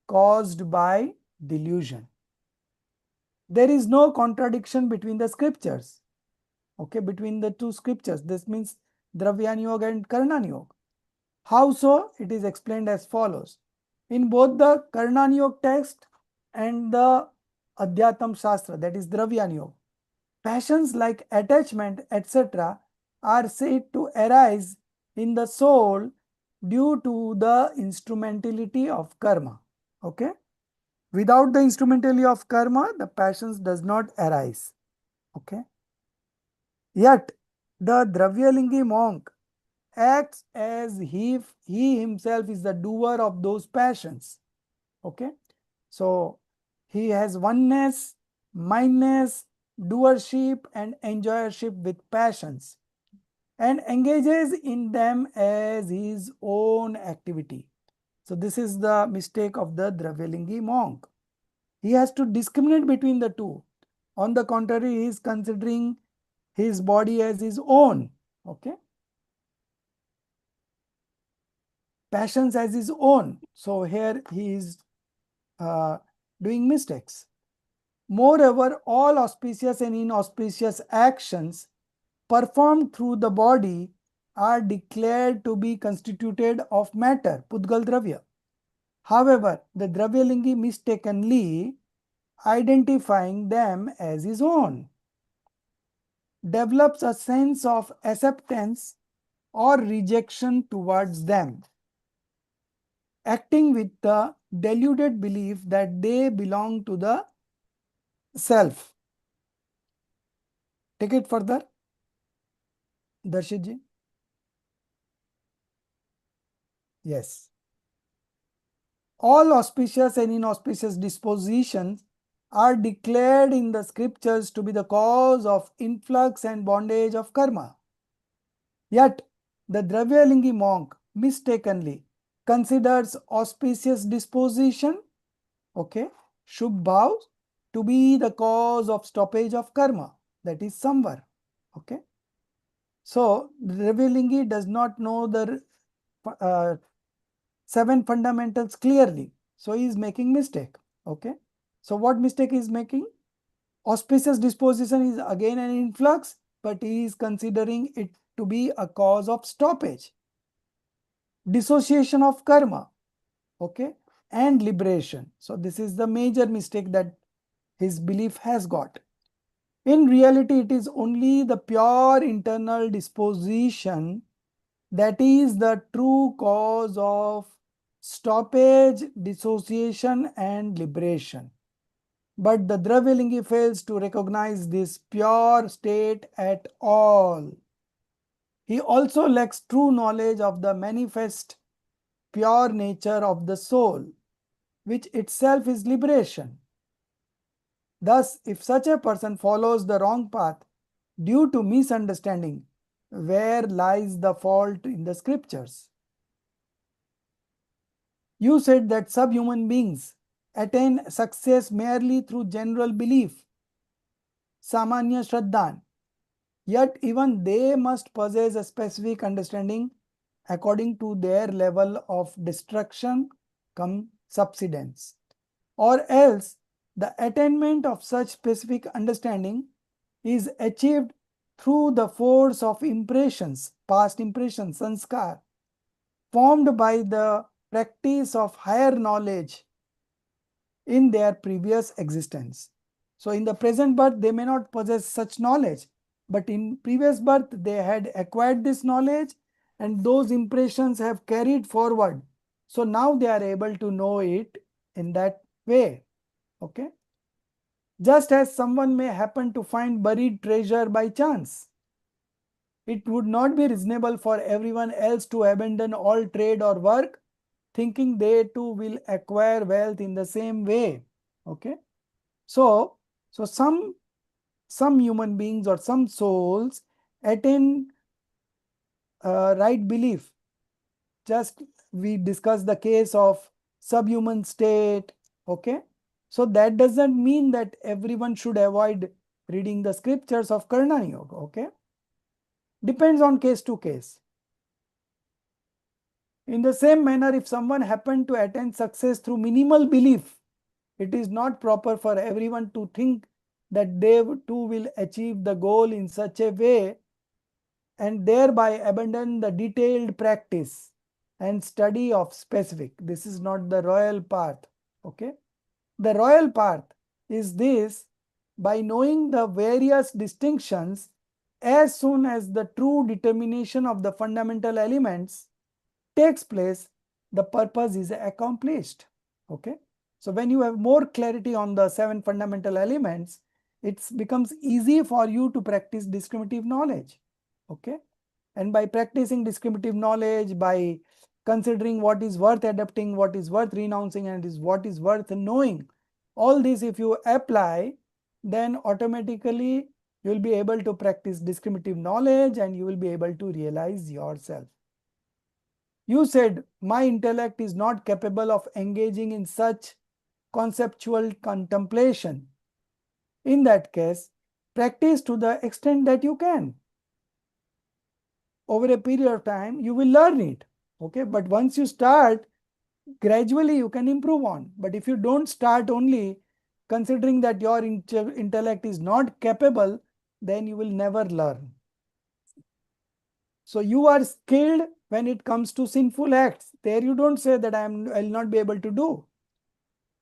A: caused by delusion. There is no contradiction between the scriptures. Okay, between the two scriptures. This means Dravyan Yoga and Karnan Yoga. How so? It is explained as follows. In both the Karnan Yoga text and the Adhyatam Shastra, that is Dravyan Yoga, passions like attachment, etc., are said to arise in the soul due to the instrumentality of karma. Okay? Without the instrumentality of karma, the passions does not arise. Okay? Yet, the Dravyalingi monk acts as if he himself is the doer of those passions. Okay? So, he has oneness, mindness, doership and enjoyership with passions and engages in them as his own activity. So, this is the mistake of the Dravyalingi monk. He has to discriminate between the two. On the contrary, he is considering his body as his own. Okay. Passions as his own. So, here he is doing mistakes. Moreover, all auspicious and inauspicious actions performed through the body are declared to be constituted of matter, Pudgal Dravya. However, the Dravyalingi mistakenly identifying them as his own develops a sense of acceptance or rejection towards them, acting with the deluded belief that they belong to the self. Take it further, Darshit ji. Yes. All auspicious and inauspicious dispositions are declared in the scriptures to be the cause of influx and bondage of karma. Yet, the Dravyalingi monk mistakenly considers auspicious disposition, okay, Shubh, to be the cause of stoppage of karma, that is samvar. Okay. So, Dravyalingi does not know the 7 fundamentals clearly. So, he is making mistake. Okay. So, what mistake he is making? Auspicious disposition is again an influx, but he is considering it to be a cause of stoppage. Dissociation of karma. Okay. And liberation. So, this is the major mistake that his belief has got. In reality, it is only the pure internal disposition that is the true cause of stoppage, dissociation and liberation. But the Dravyalingi fails to recognize this pure state at all. He also lacks true knowledge of the manifest pure nature of the soul, which itself is liberation. Thus, if such a person follows the wrong path due to misunderstanding, where lies the fault in the scriptures? You said that subhuman beings attain success merely through general belief, Samanya Shraddhan. Yet even they must possess a specific understanding according to their level of destruction cum subsidence. Or else the attainment of such specific understanding is achieved through the force of impressions, past impressions, sanskar, formed by the practice of higher knowledge in their previous existence. So in the present birth, they may not possess such knowledge, but in previous birth, they had acquired this knowledge and those impressions have carried forward. So now they are able to know it in that way. Okay. Just as someone may happen to find buried treasure by chance, it would not be reasonable for everyone else to abandon all trade or work, thinking they too will acquire wealth in the same way. Okay. So some human beings or some souls attain right belief. Just we discussed the case of subhuman state. Okay. So that doesn't mean that everyone should avoid reading the scriptures of Karna Yoga. Okay. Depends on case to case. In the same manner, if someone happened to attain success through minimal belief, it is not proper for everyone to think that they too will achieve the goal in such a way and thereby abandon the detailed practice and study of specific. This is not the royal path. Okay. The royal path is this: by knowing the various distinctions, as soon as the true determination of the fundamental elements takes place, the purpose is accomplished. Okay. So when you have more clarity on the 7 fundamental elements, it becomes easy for you to practice discriminative knowledge. Okay. And by practicing discriminative knowledge, by considering what is worth adopting, what is worth renouncing, and what is worth knowing, all this if you apply, then automatically you will be able to practice discriminative knowledge and you will be able to realize yourself. You said, my intellect is not capable of engaging in such conceptual contemplation. In that case, practice to the extent that you can. Over a period of time, you will learn it. Okay, but once you start, gradually you can improve on. But if you don't start only considering that your intellect is not capable, then you will never learn. So you are skilled when it comes to sinful acts. There you don't say that I will not be able to do.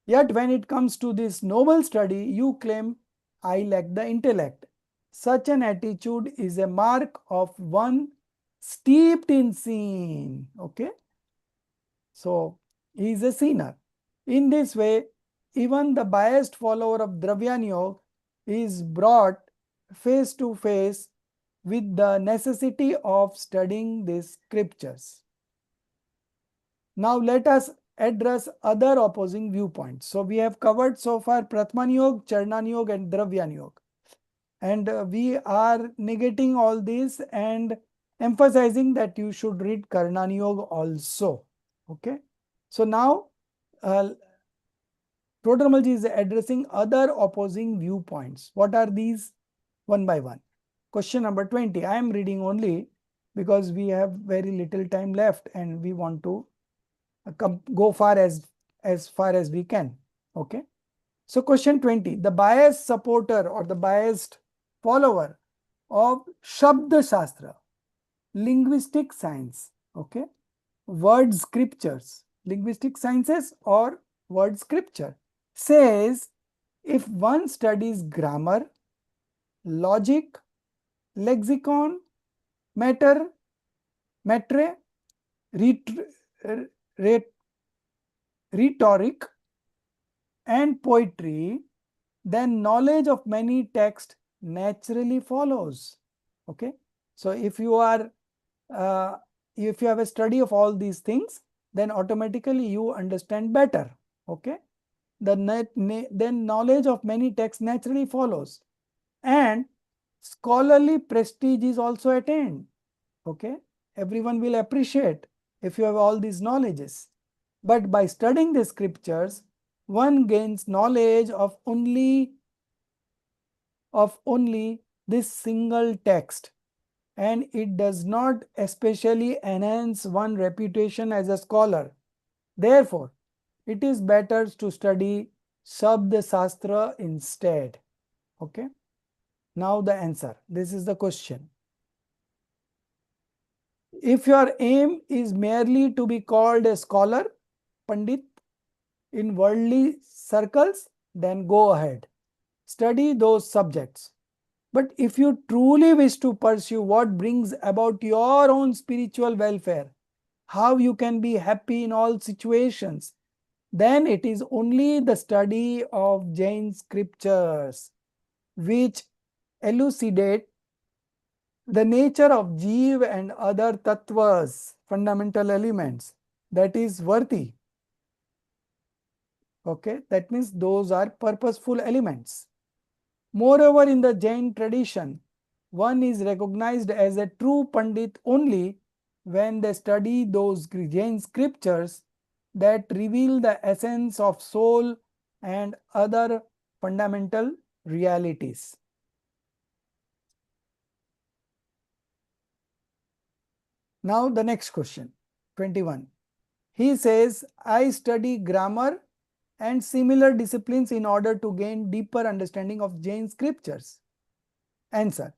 A: Yet when it comes to this noble study, you claim I lack the intellect. Such an attitude is a mark of one steeped in sin. Okay. So he is a sinner. In this way, even the biased follower of Dravyan Yoga is brought face to face with the necessity of studying these scriptures. Now let us address other opposing viewpoints. So we have covered so far Pratman Yoga, Charnan Yoga and Dravyan Yoga. And we are negating all this and emphasizing that you should read Karnan Yoga also. Okay. So now Todramalji is addressing other opposing viewpoints. What are these? One by one. Question number 20. I am reading only because we have very little time left and we want to go as far as we can. Okay. So question 20. The biased supporter or the biased follower of Shabda Shastra, linguistic science, okay, word scriptures, linguistic sciences or word scripture, says if one studies grammar, logic, lexicon, matter, matre, rhetoric, and poetry, then knowledge of many texts naturally follows. Okay. So if you are if you have a study of all these things, then automatically you understand better. Okay. Then knowledge of many texts naturally follows, and scholarly prestige is also attained. Okay. Everyone will appreciate if you have all these knowledges. But by studying the scriptures, one gains knowledge of only this single text, and it does not especially enhance one's reputation as a scholar. Therefore, it is better to study Shabda Shastra instead. Okay. Now the answer. This is the question. If your aim is merely to be called a scholar, Pandit in worldly circles, then go ahead. Study those subjects. But if you truly wish to pursue what brings about your own spiritual welfare, how you can be happy in all situations, then it is only the study of Jain scriptures which elucidate the nature of Jeev and other tattvas, fundamental elements, that is worthy. Okay, that means those are purposeful elements. Moreover, in the Jain tradition, one is recognized as a true Pandit only when they study those Jain scriptures that reveal the essence of soul and other fundamental realities. Now the next question, 21. He says, I study grammar and similar disciplines in order to gain deeper understanding of Jain scriptures. Answer.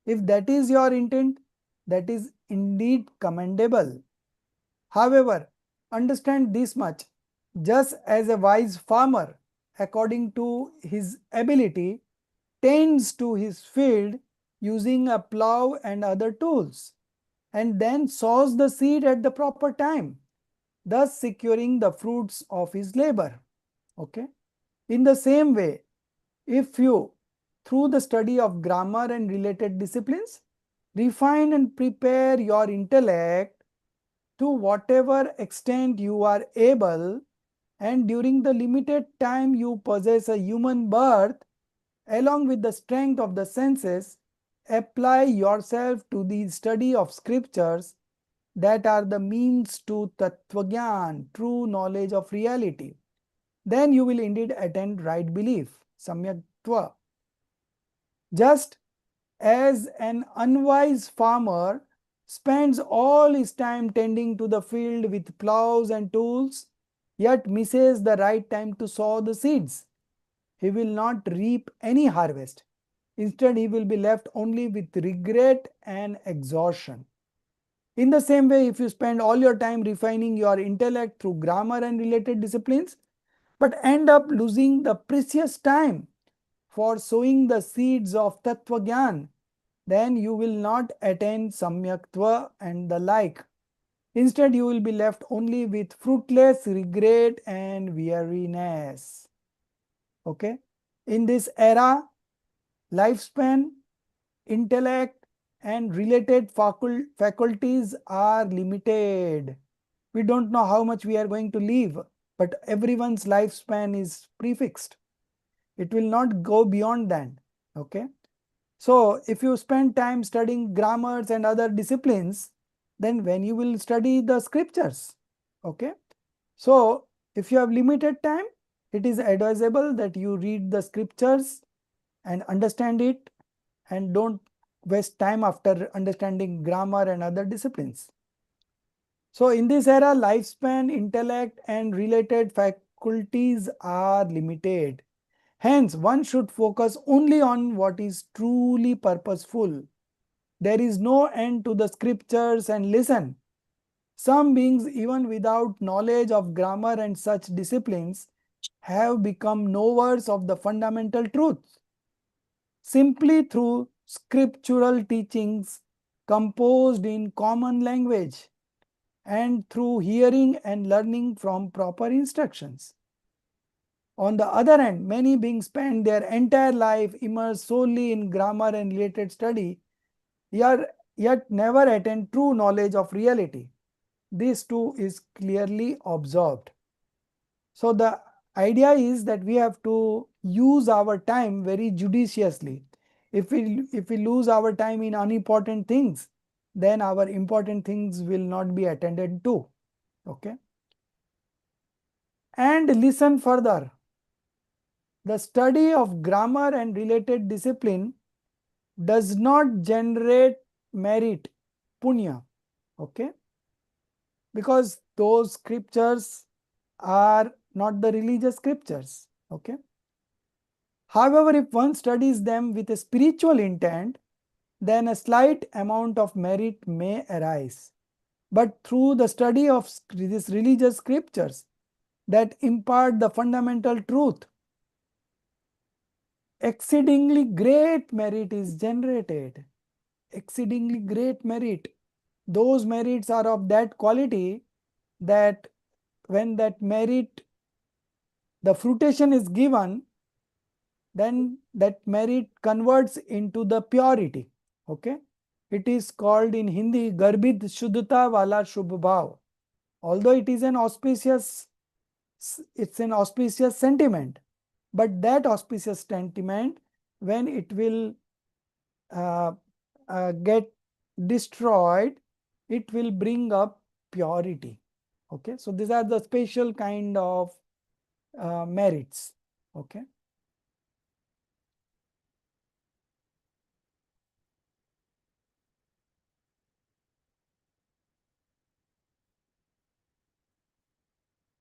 A: If that is your intent, that is indeed commendable. However, understand this much, just as a wise farmer, according to his ability, tends to his field using a plow and other tools, and then sows the seed at the proper time, thus securing the fruits of his labor. Okay. In the same way, if you, through the study of grammar and related disciplines, refine and prepare your intellect to whatever extent you are able, and during the limited time you possess a human birth, along with the strength of the senses, apply yourself to the study of scriptures that are the means to Tattvagyan, true knowledge of reality. Then you will indeed attain right belief, Samyaktva. Just as an unwise farmer spends all his time tending to the field with plows and tools, yet misses the right time to sow the seeds, he will not reap any harvest. Instead, he will be left only with regret and exhaustion. In the same way, if you spend all your time refining your intellect through grammar and related disciplines, but end up losing the precious time for sowing the seeds of Tattvagyan, then you will not attain Samyaktva and the like. Instead, you will be left only with fruitless regret and weariness. Okay. In this era, lifespan, intellect, and related faculties are limited. We don't know how much we are going to live, but everyone's lifespan is prefixed. It will not go beyond that. Okay. So if you spend time studying grammars and other disciplines, then when you will study the scriptures. Okay. So if you have limited time, it is advisable that you read the scriptures and understand it, and don't waste time after understanding grammar and other disciplines. So in this era, lifespan, intellect, and related faculties are limited. Hence, one should focus only on what is truly purposeful. There is no end to the scriptures, and listen. Some beings, even without knowledge of grammar and such disciplines, have become knowers of the fundamental truths simply through scriptural teachings composed in common language and through hearing and learning from proper instructions. On the other hand, many beings spend their entire life immersed solely in grammar and related study, yet never attain true knowledge of reality. This too is clearly observed. So the idea is that we have to use our time very judiciously. If we lose our time in unimportant things, then our important things will not be attended to. Okay. And listen further. The study of grammar and related discipline does not generate merit, punya. Okay. Because those scriptures are not the religious scriptures. Okay. However, if one studies them with a spiritual intent, then a slight amount of merit may arise. But through the study of these religious scriptures, that impart the fundamental truth. Exceedingly great merit is generated. Exceedingly great merit. Those merits are of that quality that when that merit, the fruition is given, then that merit converts into the purity. Okay. It is called in Hindi Garbhit Shuddhata Wala Shubh Bhav. Although it is an auspicious, it's an auspicious sentiment, but that auspicious sentiment, when it will uh, get destroyed, it will bring up purity. Okay, so these are the special kind of merits. Okay.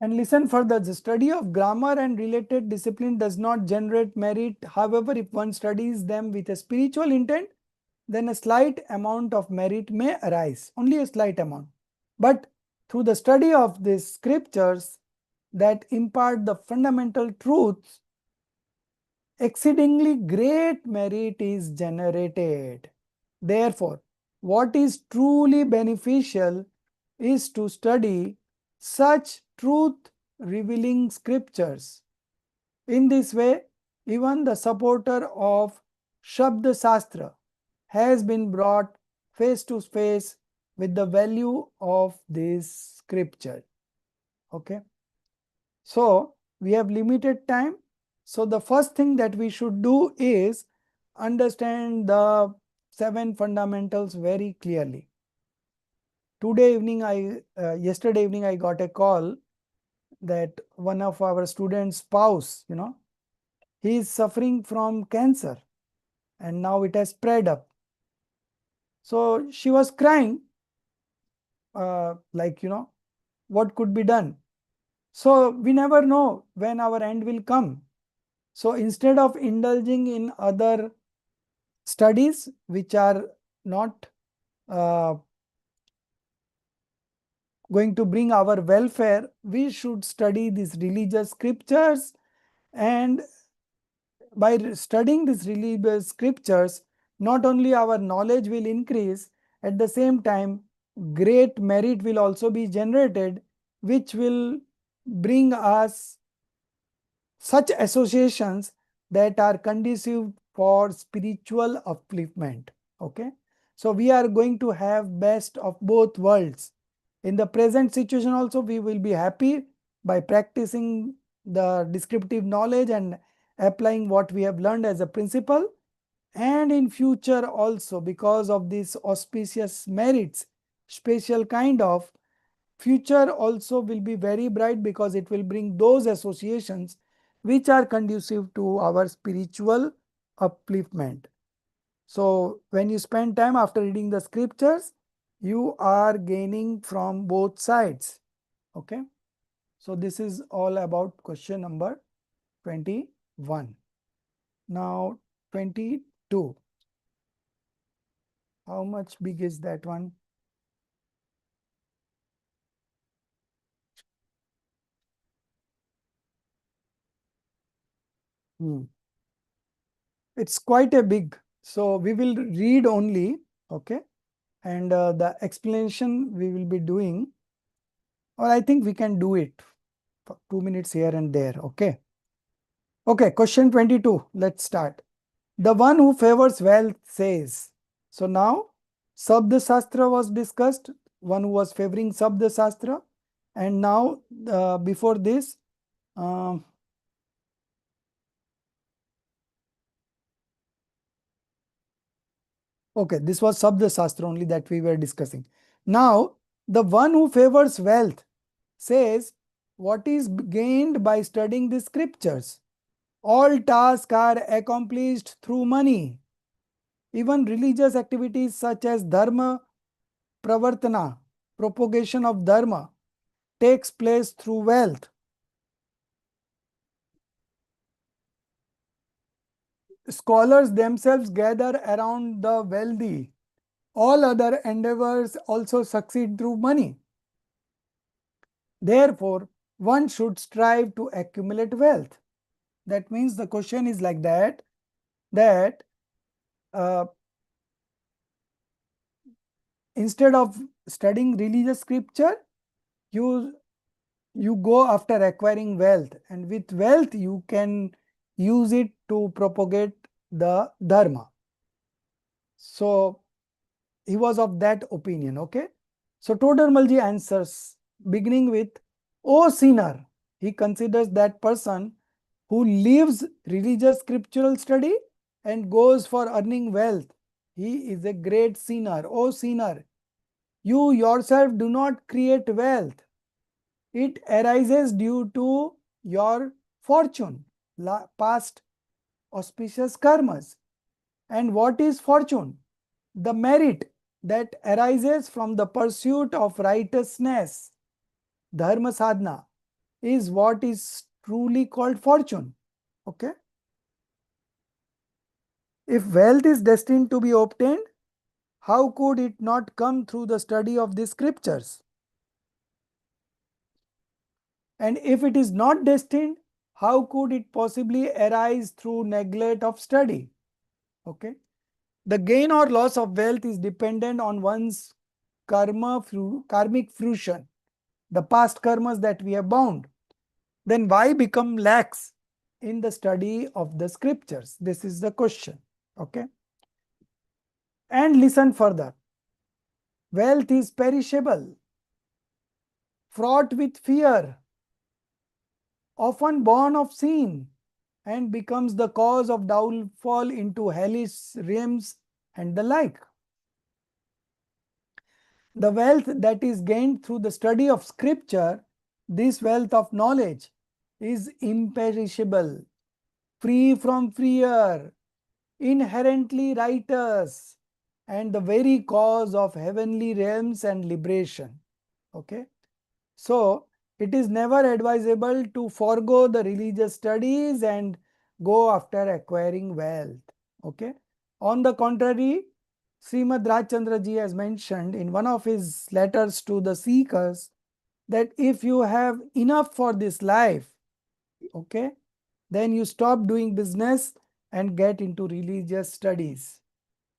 A: And listen further, the study of grammar and related discipline does not generate merit. However, if one studies them with a spiritual intent, then a slight amount of merit may arise, only a slight amount. But through the study of these scriptures that impart the fundamental truths, exceedingly great merit is generated. Therefore, what is truly beneficial is to study such truth revealing scriptures. In this way, even the supporter of Shabda Shastra has been brought face to face with the value of this scripture. Okay. So, we have limited time. So, the first thing that we should do is understand the 7 fundamentals very clearly. Yesterday evening, I got a call that one of our students' spouse, he is suffering from cancer and now it has spread up. So she was crying, like, what could be done? So we never know when our end will come. So instead of indulging in other studies which are not going to bring our welfare, we should study these religious scriptures, and by studying these religious scriptures, not only our knowledge will increase, at the same time, great merit will also be generated, which will bring us such associations that are conducive for spiritual upliftment. Okay. So we are going to have best of both worlds. In the present situation also, we will be happy by practicing the descriptive knowledge and applying what we have learned as a principle. And in future also, because of these auspicious merits, special kind of, future also will be very bright because it will bring those associations which are conducive to our spiritual upliftment. So when you spend time after reading the scriptures, you are gaining from both sides. Okay. So this is all about question number 21. Now 22. How much big is that one? It's quite a big. So we will read only. Okay. And the explanation we will be doing, or I think we can do it for 2 minutes here and there. Okay. Okay. Question 22. Let's start. The one who favors wealth says. So now Sabda Shastra was discussed. One who was favoring Sabda Shastra. And now before this, okay, this was Sabda Shastra only that we were discussing. Now, the one who favors wealth says, what is gained by studying the scriptures? All tasks are accomplished through money. Even religious activities such as dharma pravartana, propagation of dharma, takes place through wealth. Scholars themselves gather around the wealthy. All other endeavors also succeed through money. Therefore, one should strive to accumulate wealth. That means the question is like that, uh, instead of studying religious scripture, you go after acquiring wealth, and with wealth you can use it to propagate the dharma. So he was of that opinion. Okay, so Todarmalji answers beginning with, "O sinner," he considers that person who leaves religious scriptural study and goes for earning wealth. He is a great sinner. O sinner, you yourself do not create wealth. It arises due to your fortune, past auspicious karmas. And what is fortune? The merit that arises from the pursuit of righteousness, dharma sadhana, is what is truly called fortune. Okay. If wealth is destined to be obtained, how could it not come through the study of the scriptures? And if it is not destined, how could it possibly arise through neglect of study? Okay. The gain or loss of wealth is dependent on one's karmic fruition, the past karmas that we have bound. Then why become lax in the study of the scriptures? This is the question. Okay. And listen further. Wealth is perishable, fraught with fear, often born of sin, and becomes the cause of downfall into hellish realms and the like. The wealth that is gained through the study of scripture, this wealth of knowledge, is imperishable, free from fear, inherently righteous, and the very cause of heavenly realms and liberation. Okay. So it is never advisable to forego the religious studies and go after acquiring wealth. Okay. On the contrary, Srimad Rajchandra ji has mentioned in one of his letters to the seekers that if you have enough for this life, okay, then you stop doing business and get into religious studies,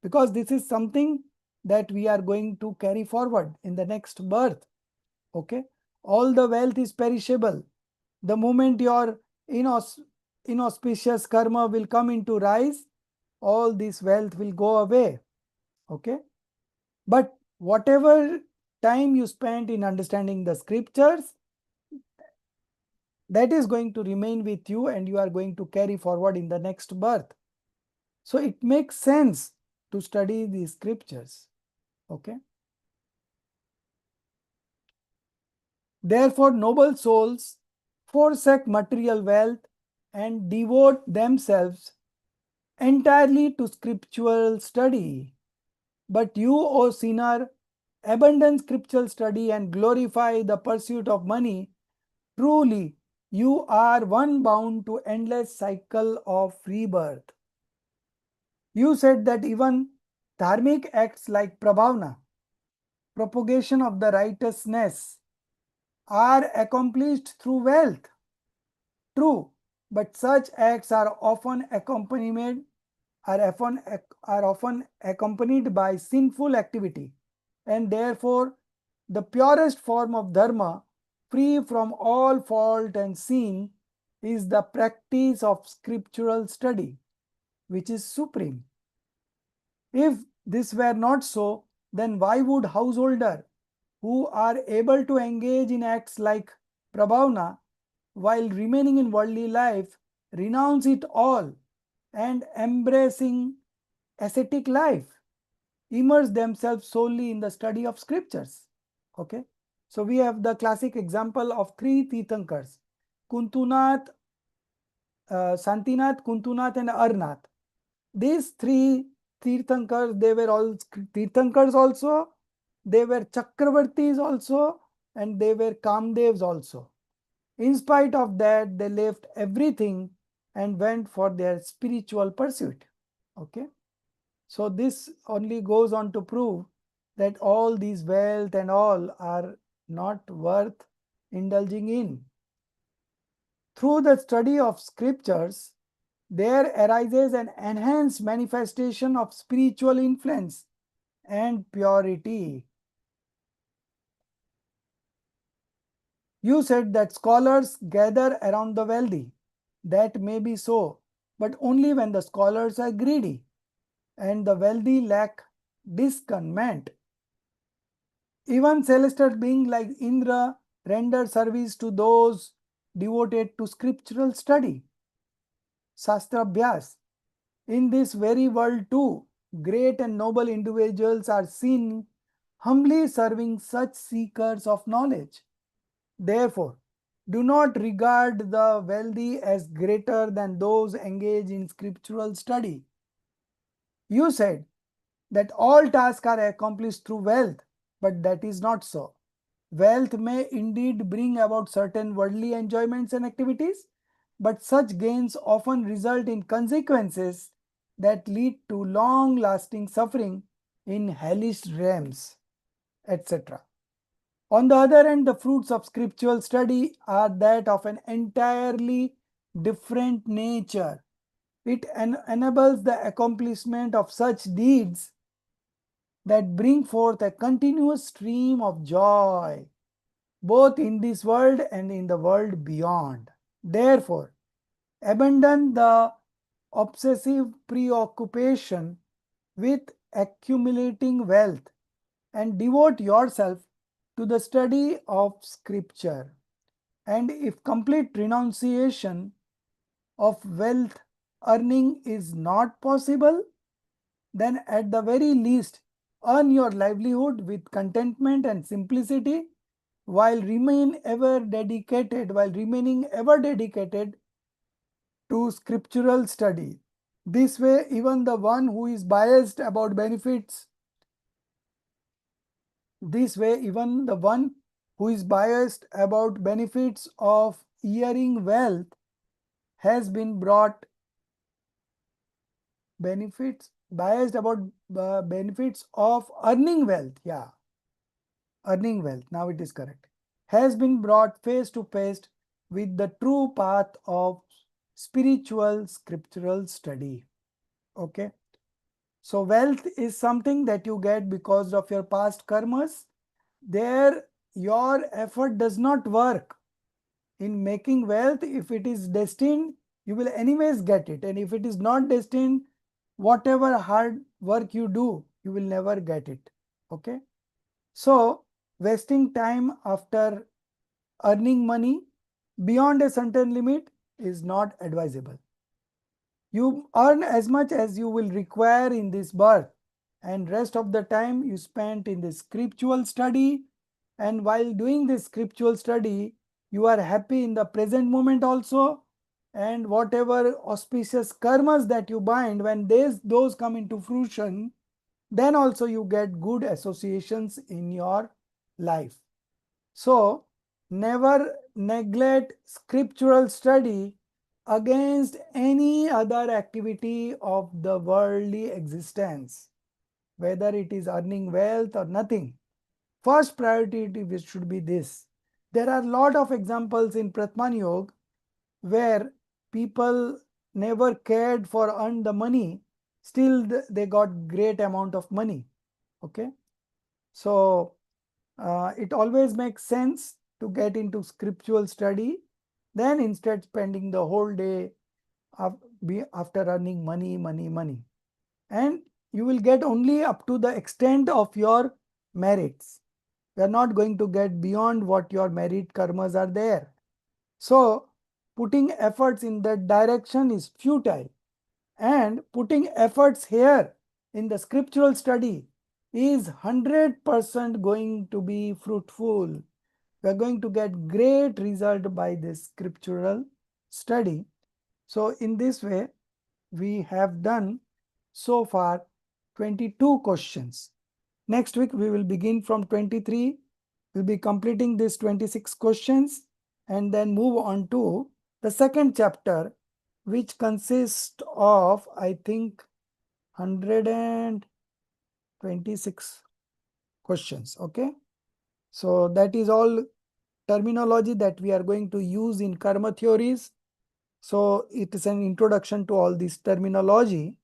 A: because this is something that we are going to carry forward in the next birth. Okay, all the wealth is perishable. The moment your inauspicious karma will come into rise, all this wealth will go away. Okay, but whatever time you spent in understanding the scriptures, that is going to remain with you and you are going to carry forward in the next birth. So it makes sense to study the scriptures. Okay. Therefore, noble souls forsake material wealth and devote themselves entirely to scriptural study. But you, O sinner, abandon scriptural study and glorify the pursuit of money. Truly, you are one bound to endless cycle of rebirth. You said that even dharmic acts like prabhavna, propagation of the righteousness, are accomplished through wealth. True, but such acts are often accompanied by sinful activity, and therefore the purest form of dharma, free from all fault and sin, is the practice of scriptural study, which is supreme. If this were not so, then why would householder who are able to engage in acts like prabhavna while remaining in worldly life renounce it all and embracing ascetic life, immerse themselves solely in the study of scriptures? Okay, so we have the classic example of three Tirthankars, Kuntunath, Santinath, Kuntunath, and Arnath. These three Tirthankars, they were all Tirthankars also, they were Chakravartis also, and they were Kamdevs also. In spite of that, they left everything and went for their spiritual pursuit. Okay. So this only goes on to prove that all these wealth and all are not worth indulging in. Through the study of scriptures, there arises an enhanced manifestation of spiritual influence and purity. You said that scholars gather around the wealthy. That may be so, but only when the scholars are greedy and the wealthy lack discernment. Even celestial beings like Indra render service to those devoted to scriptural study. Shastra Bhyas. In this very world too, great and noble individuals are seen humbly serving such seekers of knowledge. Therefore, do not regard the wealthy as greater than those engaged in scriptural study. You said that all tasks are accomplished through wealth, but that is not so. Wealth may indeed bring about certain worldly enjoyments and activities, but such gains often result in consequences that lead to long lasting suffering in hellish realms, etc. On the other hand, the fruits of scriptural study are that of an entirely different nature. It enables the accomplishment of such deeds that bring forth a continuous stream of joy, both in this world and in the world beyond. Therefore, abandon the obsessive preoccupation with accumulating wealth and devote yourself to the study of scripture. And if complete renunciation of wealth earning is not possible, then at the very least earn your livelihood with contentment and simplicity while remaining ever dedicated to scriptural study. This way, even the one who is biased about benefits This way, even the one who is biased about benefits of hearing wealth has been brought biased about benefits of earning wealth. Yeah, earning wealth. Now it is correct. Has been brought face to face with the true path of spiritual scriptural study. Okay. So wealth is something that you get because of your past karmas. There, your effort does not work in making wealth. If it is destined, you will anyways get it. And if it is not destined, whatever hard work you do, you will never get it. Okay. So wasting time after earning money beyond a certain limit is not advisable. You earn as much as you will require in this birth, and rest of the time you spent in the scriptural study. And while doing this scriptural study, you are happy in the present moment also. And whatever auspicious karmas that you bind, when those come into fruition, then also you get good associations in your life. So never neglect scriptural study against any other activity of the worldly existence, whether it is earning wealth or nothing. First priority should be this. There are a lot of examples in Pratman Yoga where people never cared for earn the money, still they got great amount of money. Okay. So it always makes sense to get into scriptural study than instead spending the whole day after earning money. And you will get only up to the extent of your merits. You are not going to get beyond what your merit karmas are there. So putting efforts in that direction is futile. And putting efforts here in the scriptural study is 100% going to be fruitful. We are going to get great result by this scriptural study. So in this way, we have done so far 22 questions. Next week, we will begin from 23. We'll be completing these 26 questions and then move on to the second chapter, which consists of, I think, 126 questions. Okay. So that is all terminology that we are going to use in karma theories. So it is an introduction to all this terminology,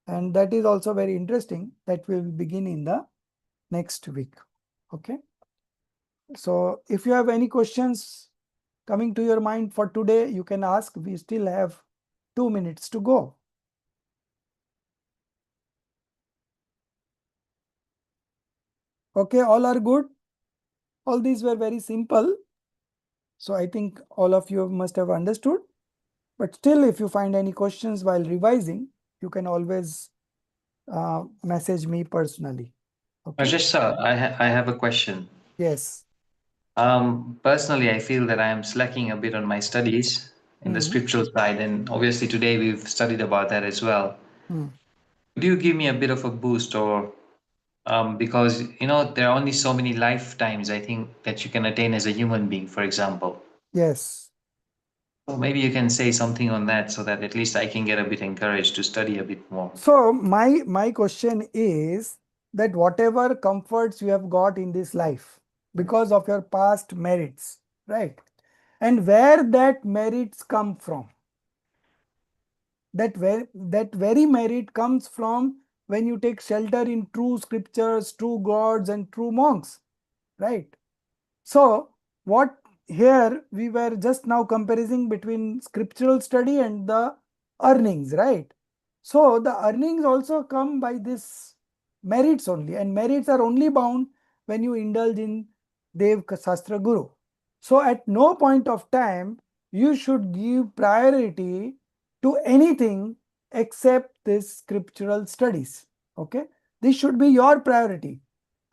A: and that is also very interesting. That will begin in the next week. Okay. So if you have any questions coming to your mind for today, you can ask. We still have 2 minutes to go. Okay, all are good. All these were very simple. So I think all of you must have understood. But still, if you find any questions while revising, you can always message me personally. Okay.
B: Rajesh sir, I have a question.
A: Yes.
B: Personally, I feel that I am slacking a bit on my studies in the scriptural side, and obviously today we've studied about that as well. Could you give me a bit of a boost, or because there are only so many lifetimes I think that you can attain as a human being, for example.
A: Yes.
B: So maybe you can say something on that so that at least I can get a bit encouraged to study a bit more.
A: So my question is that whatever comforts you have got in this life because of your past merits, right? And where that merits come from, that very merit comes from when you take shelter in true scriptures, true gods, and true monks, right? So what here we were just now comparing between scriptural study and the earnings, right? So the earnings also come by this merits only, and merits are only bound when you indulge in Dev Shastra Guru. So at no point of time you should give priority to anything except this scriptural studies. Okay, this should be your priority.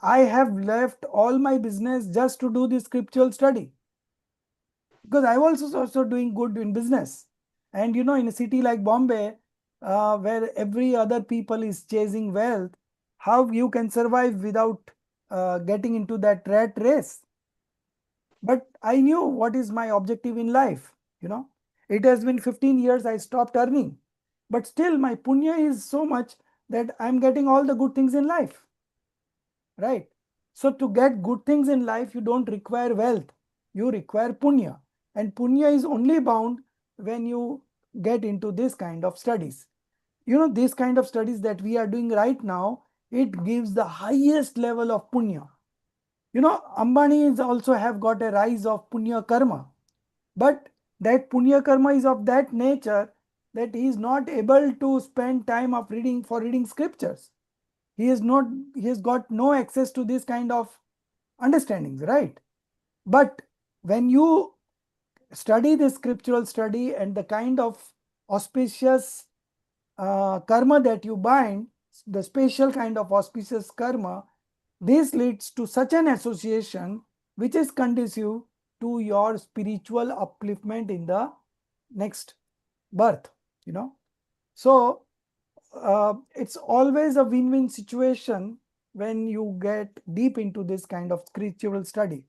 A: I have left all my business just to do this scriptural study, because I was also doing good in business. And in a city like Bombay, where every other people is chasing wealth, how you can survive without getting into that rat race? But I knew what is my objective in life. It has been 15 years I stopped earning, but still my punya is so much that I'm getting all the good things in life, right? So to get good things in life, you don't require wealth, you require punya. And punya is only bound when you get into this kind of studies. This kind of studies that we are doing right now, it gives the highest level of punya. Ambani is also have got a rise of punya karma, but that punya karma is of that nature that he is not able to spend time of reading scriptures. He has got no access to this kind of understandings, right? But when you study the scriptural study and the kind of auspicious karma that you bind, the special kind of auspicious karma, this leads to such an association which is conducive to your spiritual upliftment in the next birth. So it's always a win-win situation when you get deep into this kind of spiritual study.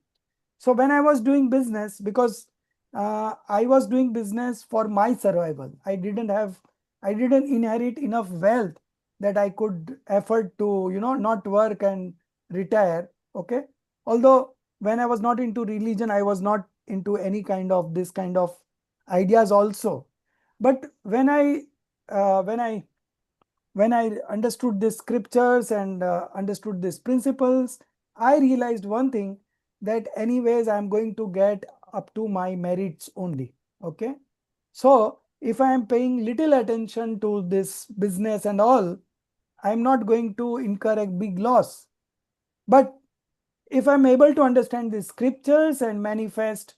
A: So when I was doing business, because I was doing business for my survival, I didn't inherit enough wealth that I could afford to, not work and retire. Okay. Although when I was not into religion, I was not into any kind of this kind of ideas also. But when I understood the scriptures and understood these principles, I realized one thing, that anyways I'm going to get up to my merits only. Okay. So if I am paying little attention to this business and all, I'm not going to incur a big loss. But if I'm able to understand the scriptures and manifest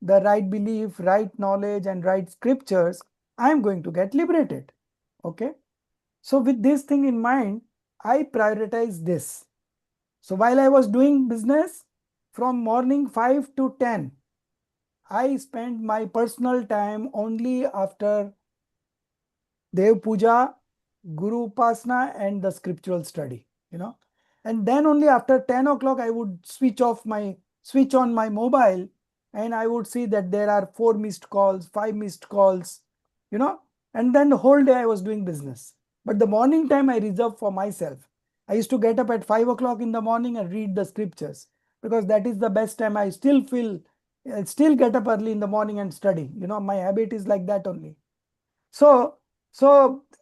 A: the right belief, right knowledge, and right scriptures, I'm going to get liberated. Okay. So with this thing in mind, I prioritize this. So while I was doing business from morning 5 to 10, I spent my personal time only after Dev Puja, Guru Upasana, and the scriptural study, And then only after 10 o'clock, I would switch on my mobile, and I would see that there are 4 missed calls, 5 missed calls, and then the whole day I was doing business. But the morning time I reserved for myself. I used to get up at 5 o'clock in the morning and read the scriptures. because that is the best time. I still feel, I still get up early in the morning and study. My habit is like that only. So,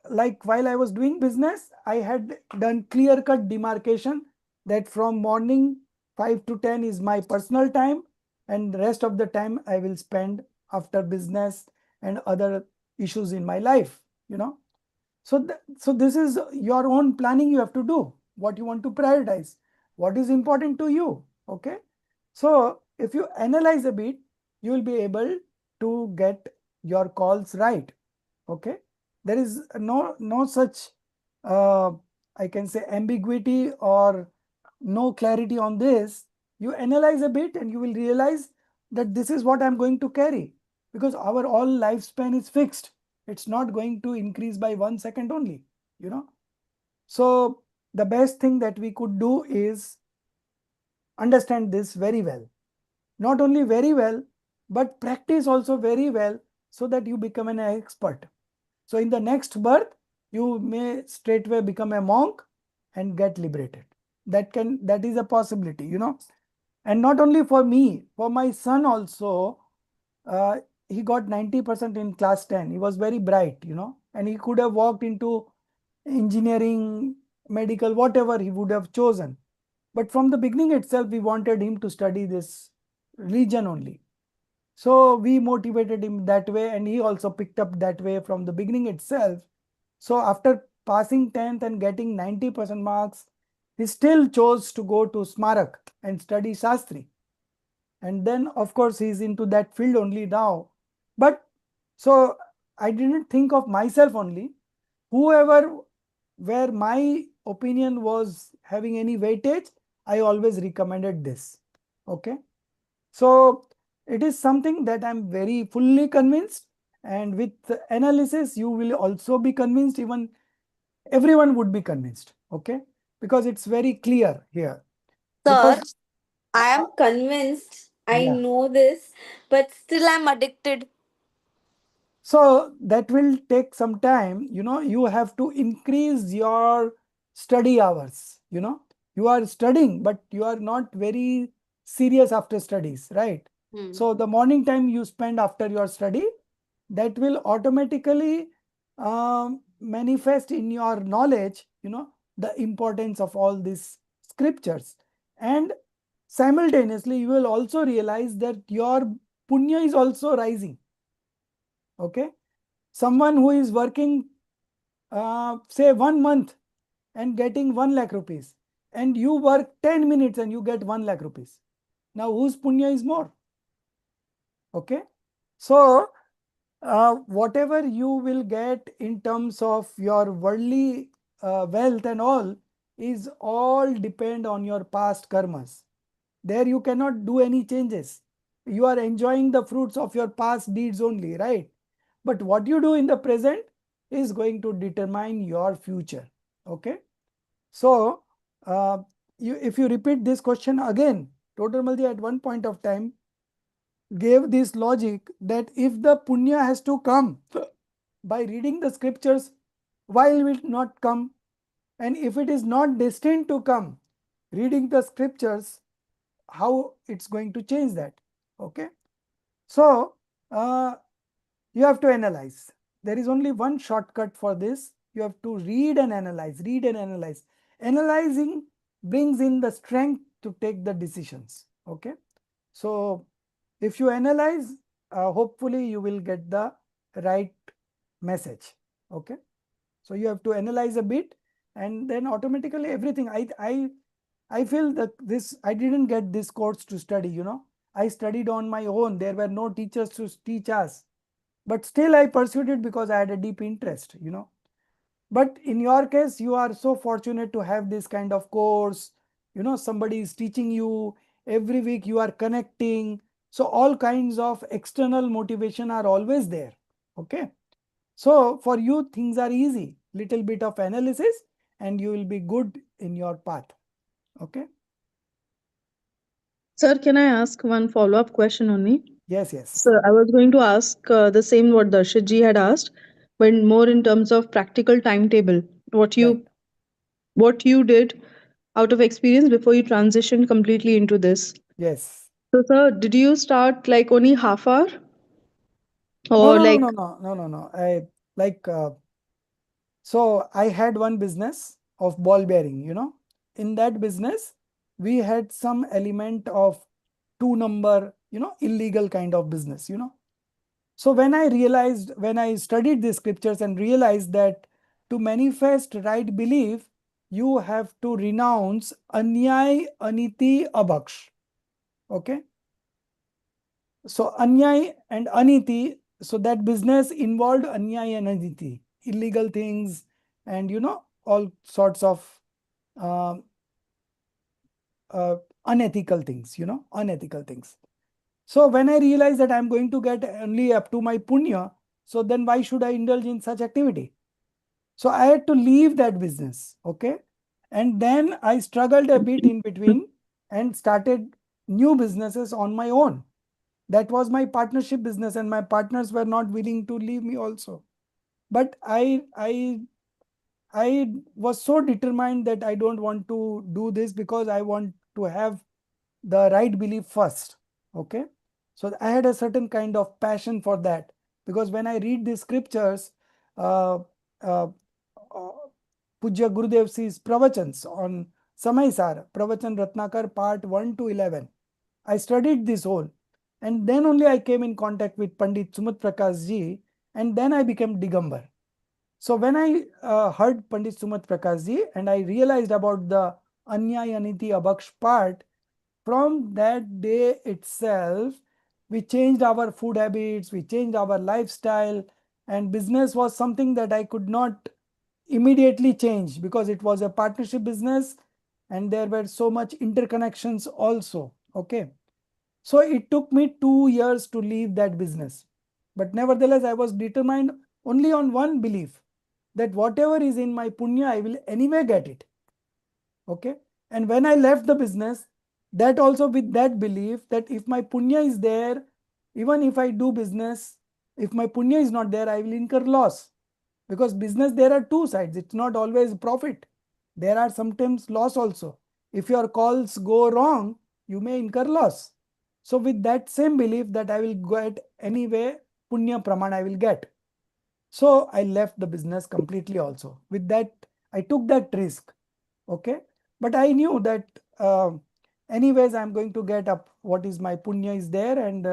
A: like while I was doing business, I had done clear-cut demarcation that from morning 5 to 10 is my personal time, and the rest of the time I will spend after business and other issues in my life. So this is your own planning. You have to do what you want to prioritize, what is important to you. Okay. So if you analyze a bit, you will be able to get your calls right. Okay. There is no such I can say ambiguity or no clarity on this. You analyze a bit and you will realize that this is what I'm going to carry, because our all lifespan is fixed. It's not going to increase by 1 second only. So the best thing that we could do is understand this very well. Not only very well, but practice also very well, so that you become an expert. So in the next birth, you may straightway become a monk and get liberated. That is a possibility. And not only for me, for my son also. He got 90% in class 10. He was very bright, and he could have walked into engineering, medical, whatever he would have chosen. But from the beginning itself, we wanted him to study this religion only. So we motivated him that way, and he also picked up that way from the beginning itself. So after passing 10th and getting 90% marks, he still chose to go to Smarak and study Shastri. And then, of course, he's into that field only now. But so I didn't think of myself only. Whoever, where my opinion was having any weightage, I always recommended this. Okay. So it is something that I'm very fully convinced, and with analysis, you will also be convinced. Even everyone would be convinced. Okay. Because it's very clear here.
D: Sir,
A: Because
D: I am convinced. I
A: yeah.
D: know this, but still I'm addicted.
A: So that will take some time. You have to increase your study hours. You are studying, but you are not very serious after studies, right?
D: Hmm.
A: So the morning time you spend after your study, that will automatically manifest in your knowledge, the importance of all these scriptures. And simultaneously, you will also realize that your punya is also rising. Okay. Someone who is working, say 1 month and getting 1 lakh rupees, and you work 10 minutes and you get 1 lakh rupees. Now, whose punya is more? Okay. So, whatever you will get in terms of your worldly wealth and all is all depend on your past karmas. There you cannot do any changes. You are enjoying the fruits of your past deeds only, right? But what you do in the present is going to determine your future. Okay. So, if you repeat this question again, Total Maldi at one point of time gave this logic that if the punya has to come by reading the scriptures, why will it not come? And if it is not destined to come, reading the scriptures, how it's going to change that? Okay. So, you have to analyze. There is only one shortcut for this. You have to read and analyze, read and analyze. Analyzing brings in the strength to take the decisions. Okay. So if you analyze, hopefully you will get the right message. Okay. So you have to analyze a bit, and then automatically everything. I feel that I didn't get this course to study. I studied on my own. There were no teachers to teach us. But still I pursued it because I had a deep interest. But in your case, you are so fortunate to have this kind of course. Somebody is teaching you every week, you are connecting. So all kinds of external motivation are always there. Okay. So for you, things are easy. Little bit of analysis and you will be good in your path. Okay.
E: Sir, can I ask one follow-up question only?
A: Yes, yes.
E: So I was going to ask the same what Darshit ji had asked, but more in terms of practical timetable. What
A: Right.
E: you what you did out of experience before you transitioned completely into this.
A: Yes.
E: So, sir, did you start like only half hour
A: No,
E: or
A: no, no,
E: like?
A: no, no, no, no, no. Like, so I had one business of ball bearing, In that business, we had some element of two number, illegal kind of business. So when I studied the scriptures and realized that to manifest right belief, you have to renounce anyay, aniti, abhaksh. Okay. So anyay and aniti, so that business involved anyay and aniti, illegal things, and all sorts of uh, uh, unethical things, unethical things. So when I realized that I'm going to get only up to my punya, so then why should I indulge in such activity? So I had to leave that business. Okay. And then I struggled a bit in between and started new businesses on my own. That was my partnership business, and my partners were not willing to leave me also. But I was so determined that I don't want to do this because I want to have the right belief first. Okay. So I had a certain kind of passion for that, because when I read the scriptures, uh, uh, uh, Pujya Gurudev sees pravachans on Samaisar, Pravachan Ratnakar part 1 to 11. I studied this whole, and then only I came in contact with Pandit Sumit Prakash ji, and then I became Digambar. So when I heard Pandit Sumat Prakash ji and I realized about the Anyay Aniti Abaksh part, from that day itself, we changed our food habits, we changed our lifestyle, and business was something that I could not immediately change because it was a partnership business and there were so much interconnections also. Okay. So it took me 2 years to leave that business. But nevertheless, I was determined only on one belief, that whatever is in my punya, I will anyway get it. Okay. And when I left the business, that also with that belief that if my punya is there, even if I do business, if my punya is not there, I will incur loss. Because business, there are two sides. It's not always profit. There are sometimes loss also. If your calls go wrong, you may incur loss. So with that same belief that I will get anyway, punya praman I will get. So I left the business completely also. With that, I took that risk. Okay. But I knew that anyways, I'm going to get up what is my punya is there, and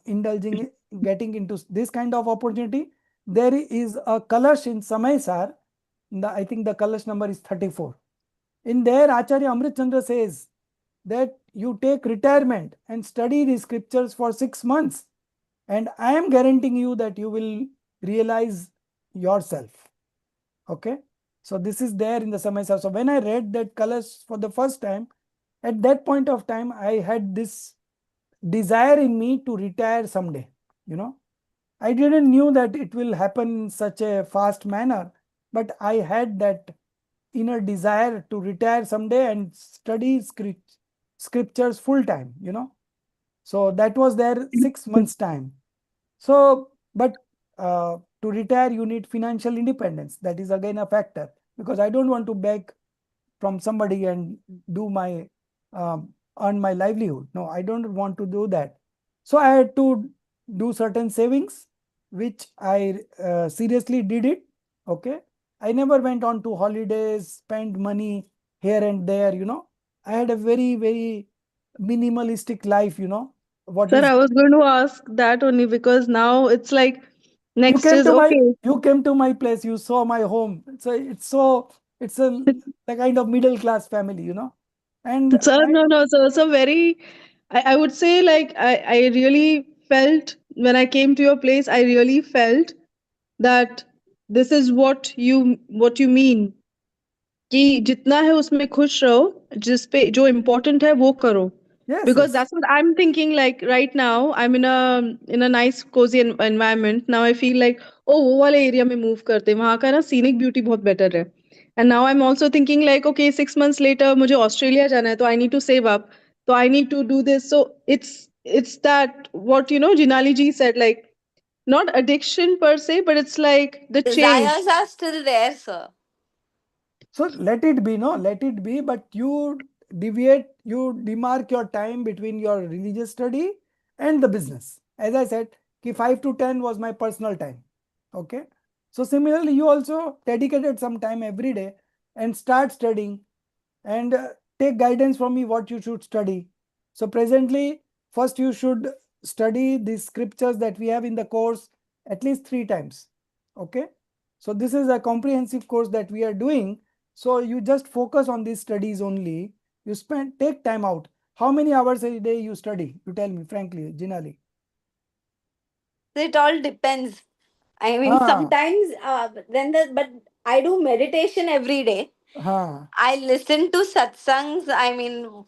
A: indulging, getting into this kind of opportunity. There is a kalash in Samaisar. I think the kalash number is 34. In there, Acharya Amrit Chandra says that you take retirement and study the scriptures for 6 months, and I am guaranteeing you that you will realize yourself. Okay. So this is there in the Samaisar. So when I read that colors for the first time, at that point of time, I had this desire in me to retire someday. I didn't knew that it will happen in such a fast manner, but I had that inner desire to retire someday and study scriptures full time. So that was there 6 months time. So, but to retire, you need financial independence. That is again a factor, because I don't want to beg from somebody and do my earn my livelihood. No, I don't want to do that. So I had to do certain savings, which I seriously did it. Okay. I never went on to holidays, spend money here and there. I had a very, very minimalistic life. What
E: Sir,
A: is
E: I was going to ask that only because now it's like
A: you
E: next
A: came
E: is
A: to my
E: okay.
A: you came to my place, you saw my home. So it's a the kind of middle class family. And
E: Sir, no, no, sir. So very, I would say like I really felt when I came to your place, I really felt that this is what you mean कि जितना है उसमें खुश रहो जिस पे जो important है वो करो
A: yes,
E: because
A: yes,
E: that's what I'm thinking like right now I'm in a nice cozy environment now I feel like oh वो वाले area में move करते हैं वहाँ का ना scenic beauty बहुत better है and now I'm also thinking like okay 6 months later मुझे Australia जाना है तो I need to save up so I need to do this so it's that what Jinali ji said like not addiction per se but it's like the change.
D: Desires are still there, sir.
A: So let it be, no, let it be, but you demark your time between your religious study and the business. As I said, 5 to 10 was my personal time. Okay. So similarly, you also dedicated some time every day and start studying and take guidance from me what you should study. So presently, first you should study the scriptures that we have in the course at least 3 times. Okay. So this is a comprehensive course that we are doing. So you just focus on these studies only. You take time out. How many hours a day you study? You tell me frankly, Jinali.
D: It all depends. I mean,
A: Ah,
D: sometimes but I do meditation every day.
A: ah,
D: I listen to satsangs. I mean,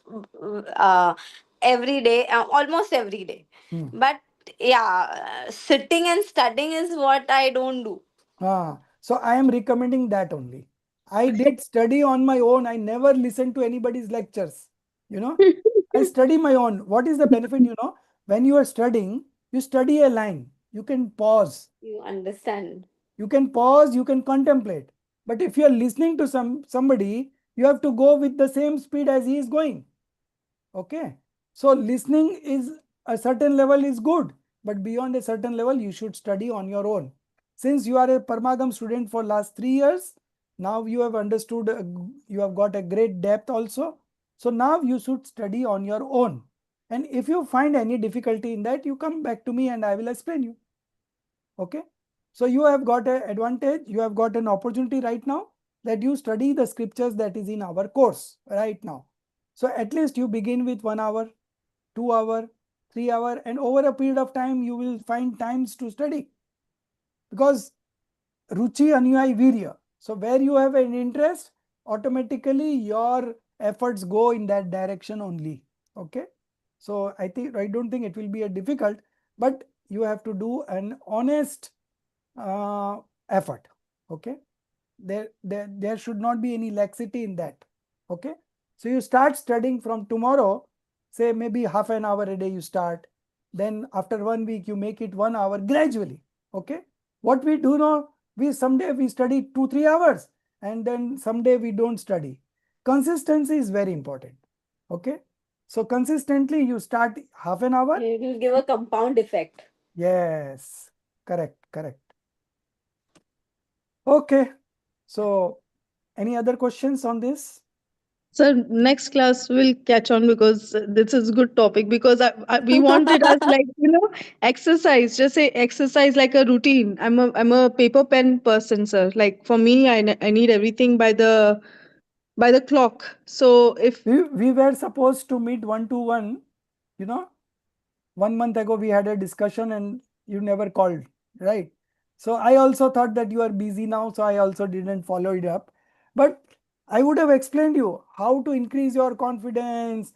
D: every day, almost every day.
A: hmm.
D: But yeah, sitting and studying is what I don't do.
A: So I am recommending that only. I did study on my own. I never listened to anybody's lectures. You know, I study my own. What is the benefit? When you are studying, you study a line. You can pause.
D: You understand?
A: You can pause. You can contemplate. But if you are listening to somebody, you have to go with the same speed as he is going. Okay. So listening is a certain level is good, but beyond a certain level, you should study on your own. Since you are a Parmagam student for last 3 years, now you have understood, you have got a great depth also. So now you should study on your own. And if you find any difficulty in that, you come back to me and I will explain you. Okay. So you have got an advantage, you have got an opportunity right now that you study the scriptures that is in our course right now. So at least you begin with 1 hour, 2 hour, 3 hour, and over a period of time, you will find times to study. Because ruchi anuyai virya. So where you have an interest, automatically your efforts go in that direction only. Okay. So I don't think it will be a difficult, but you have to do an honest uh, effort. Okay. There should not be any laxity in that. Okay. So you start studying from tomorrow, say maybe half an hour a day you start. Then after 1 week, you make it 1 hour gradually. Okay. What we do now, someday we study 2-3 hours and then someday we don't study. Consistency is very important. Okay. So consistently you start half an hour.
D: It will give a compound effect.
A: Yes. Correct. Correct. Okay. So any other questions on this?
E: So next class will catch on because this is good topic because we wanted us like exercise, just say exercise like a routine. I'm a paper pen person, sir. Like for me, I need everything by the clock. So if
A: We were supposed to meet 1-to-1, you know, 1 month ago we had a discussion and you never called, right? So I also thought that you are busy now, so I also didn't follow it up. But I would have explained you how to increase your confidence.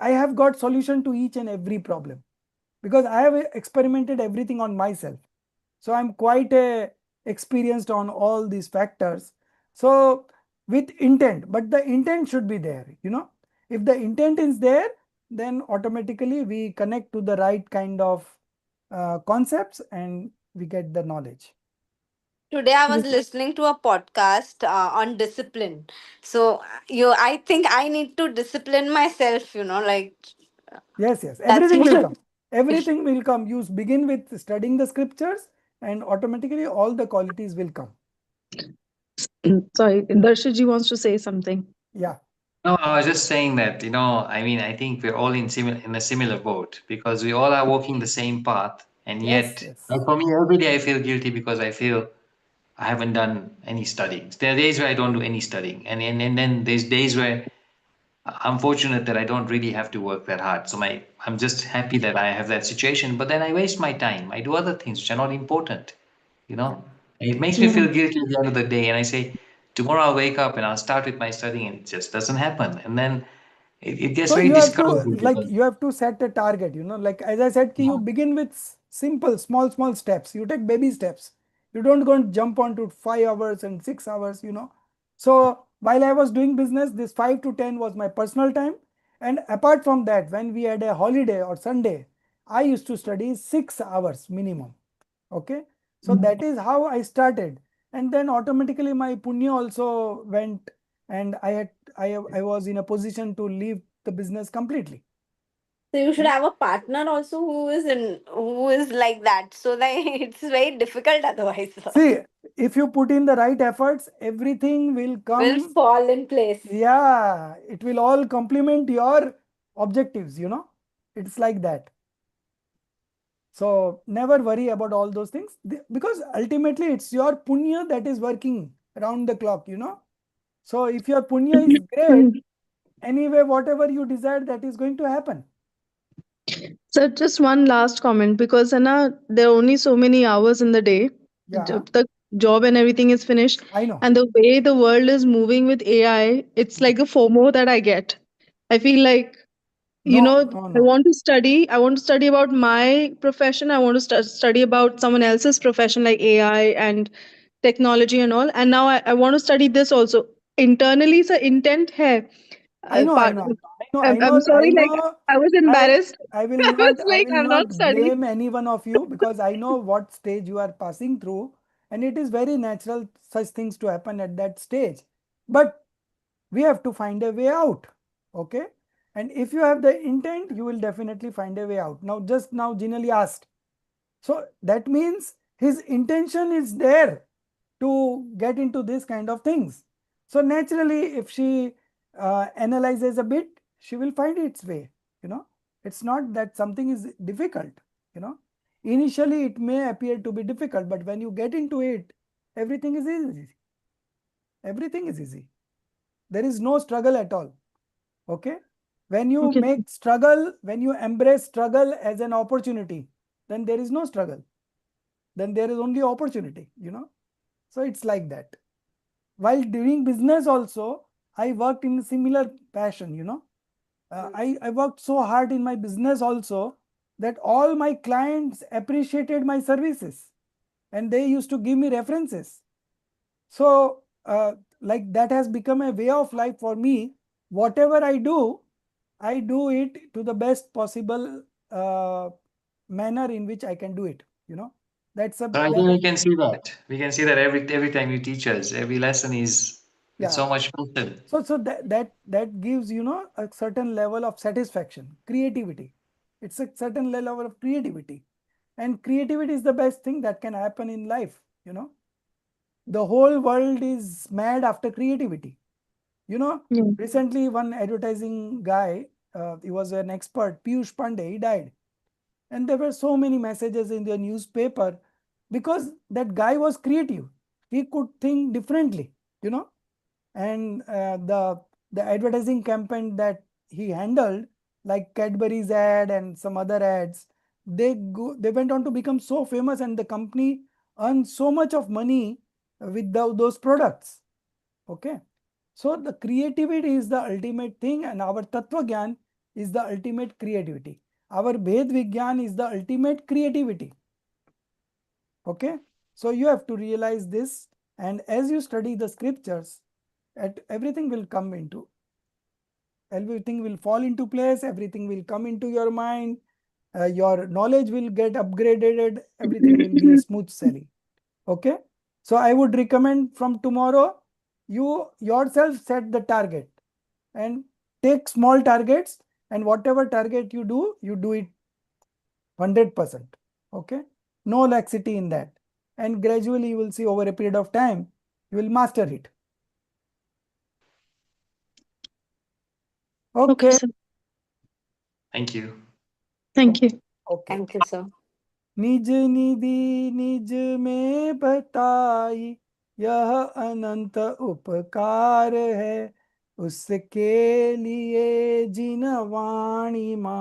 A: I have got solution to each and every problem because I have experimented everything on myself. So I'm quite experienced on all these factors. So with intent, but the intent should be there. If the intent is there, then automatically we connect to the right kind of concepts and we get the knowledge.
D: today I was listening to a podcast on discipline. So I think I need to discipline myself. Like
A: Yes, yes,
D: that's
A: everything will
D: what.
A: come. Everything will come. You begin with studying the scriptures and automatically all the qualities will come.
E: sorry, Darshiji wants to say something.
A: Yeah.
B: No, I was just saying that, I mean, I think we're all in a similar boat because we all are walking the same path. And
A: Yes,
B: yet,
A: yes.
B: like for me, every day I feel guilty because I feel I haven't done any studying. There are days where I don't do any studying. And then there's days where I'm fortunate that I don't really have to work that hard. So I'm just happy that I have that situation. But then I waste my time. I do other things which are not important, you
A: Yeah.
B: know. And it makes me feel guilty at the end of the day. And I say, tomorrow I'll wake up and I'll start with my studying, and it just doesn't happen. And then it gets
A: So
B: very
A: you have to
B: discouraging because
A: you have to set a target, like as I said, you begin with simple, small steps. You take baby steps. You don't go and jump onto 5 hours and 6 hours. So while I was doing business, this 5 to 10 was my personal time. And apart from that, when we had a holiday or Sunday, I used to study 6 hours minimum. Okay. So that is how I started. and then automatically my punya also went, and I was in a position to leave the business completely.
D: So you should have a partner also who is like that, so that it's very difficult otherwise.
A: See, if you put in the right efforts, everything will come.
D: Will fall in place.
A: Yeah, it will all complement your objectives, It's like that. So never worry about all those things, because ultimately it's your punya that is working around the clock, So if your punya is great, anyway, whatever you desire, that is going to happen.
E: So just one last comment, because Anna, there are only so many hours in the day.
A: Yeah,
E: The job and everything is finished.
A: I know.
E: And the way the world is moving with AI, it's like a FOMO that I get. I feel like,
A: No.
E: I want to study. I want to study about my profession. I want to study about someone else's profession, like AI and technology and all. And now I want to study this also. Internally, so intent hai.
A: I know, I
E: Part,
A: know, I know, I
E: I'm
A: know, I
E: sorry, like
A: know.
E: I was
A: I
E: embarrassed.
A: I will
E: I was
A: not I
E: like,
A: will
E: I'm not
A: not
E: studying.
A: blame any one of you, because I know what stage you are passing through, and it is very natural such things to happen at that stage. But we have to find a way out. Okay? And if you have the intent, you will definitely find a way out. Now, just now Jinali asked. So that means his intention is there to get into this kind of things. So naturally, if she analyzes a bit, she will find its way. It's not that something is difficult. Initially it may appear to be difficult, but when you get into it, everything is easy. Everything is easy. There is no struggle at all. Okay? When you
E: Okay.
A: make struggle, when you embrace struggle as an opportunity, then there is no struggle. Then there is only opportunity. So it's like that. While doing business also, I worked in a similar passion. I worked so hard in my business also, that all my clients appreciated my services, and they used to give me references. So like that has become a way of life for me. Whatever I do it to the best possible manner in which I can do it. That's a
B: So I
A: that
B: think we can see that. We can see that every time you teach us, every lesson is with
A: yeah.
B: so much passion.
A: So that gives a certain level of satisfaction, creativity. It's a certain level of creativity, and creativity is the best thing that can happen in life. The whole world is mad after creativity.
E: Yeah.
A: Recently one advertising guy, he was an expert, Piyush Pandey, he died, and there were so many messages in the newspaper, because that guy was creative. He could think differently. You know and the advertising campaign that he handled, like Cadbury's ad and some other ads, they went on to become so famous, and the company earned so much of money with those products. Okay, so the creativity is the ultimate thing, and our tattva gyan is the ultimate creativity. Our Ved Vigyan is the ultimate creativity. Okay, so you have to realize this, and as you study the scriptures, everything will come into, everything will fall into place, everything will come into your mind, your knowledge will get upgraded, everything will be a smooth sailing. Okay, so I would recommend from tomorrow, you yourself set the target and take small targets, and whatever target you do it 100%. Okay, no laxity in that, and gradually you will see over a period of time you will master it.
E: Okay,
A: Okay.
E: sir.
B: Thank you.
E: Thank you.
A: Okay.
D: Thank you, sir.
A: निज निधि निज में बताई, यह अनंत उपकार है, उसके लिए जिन वाणी मा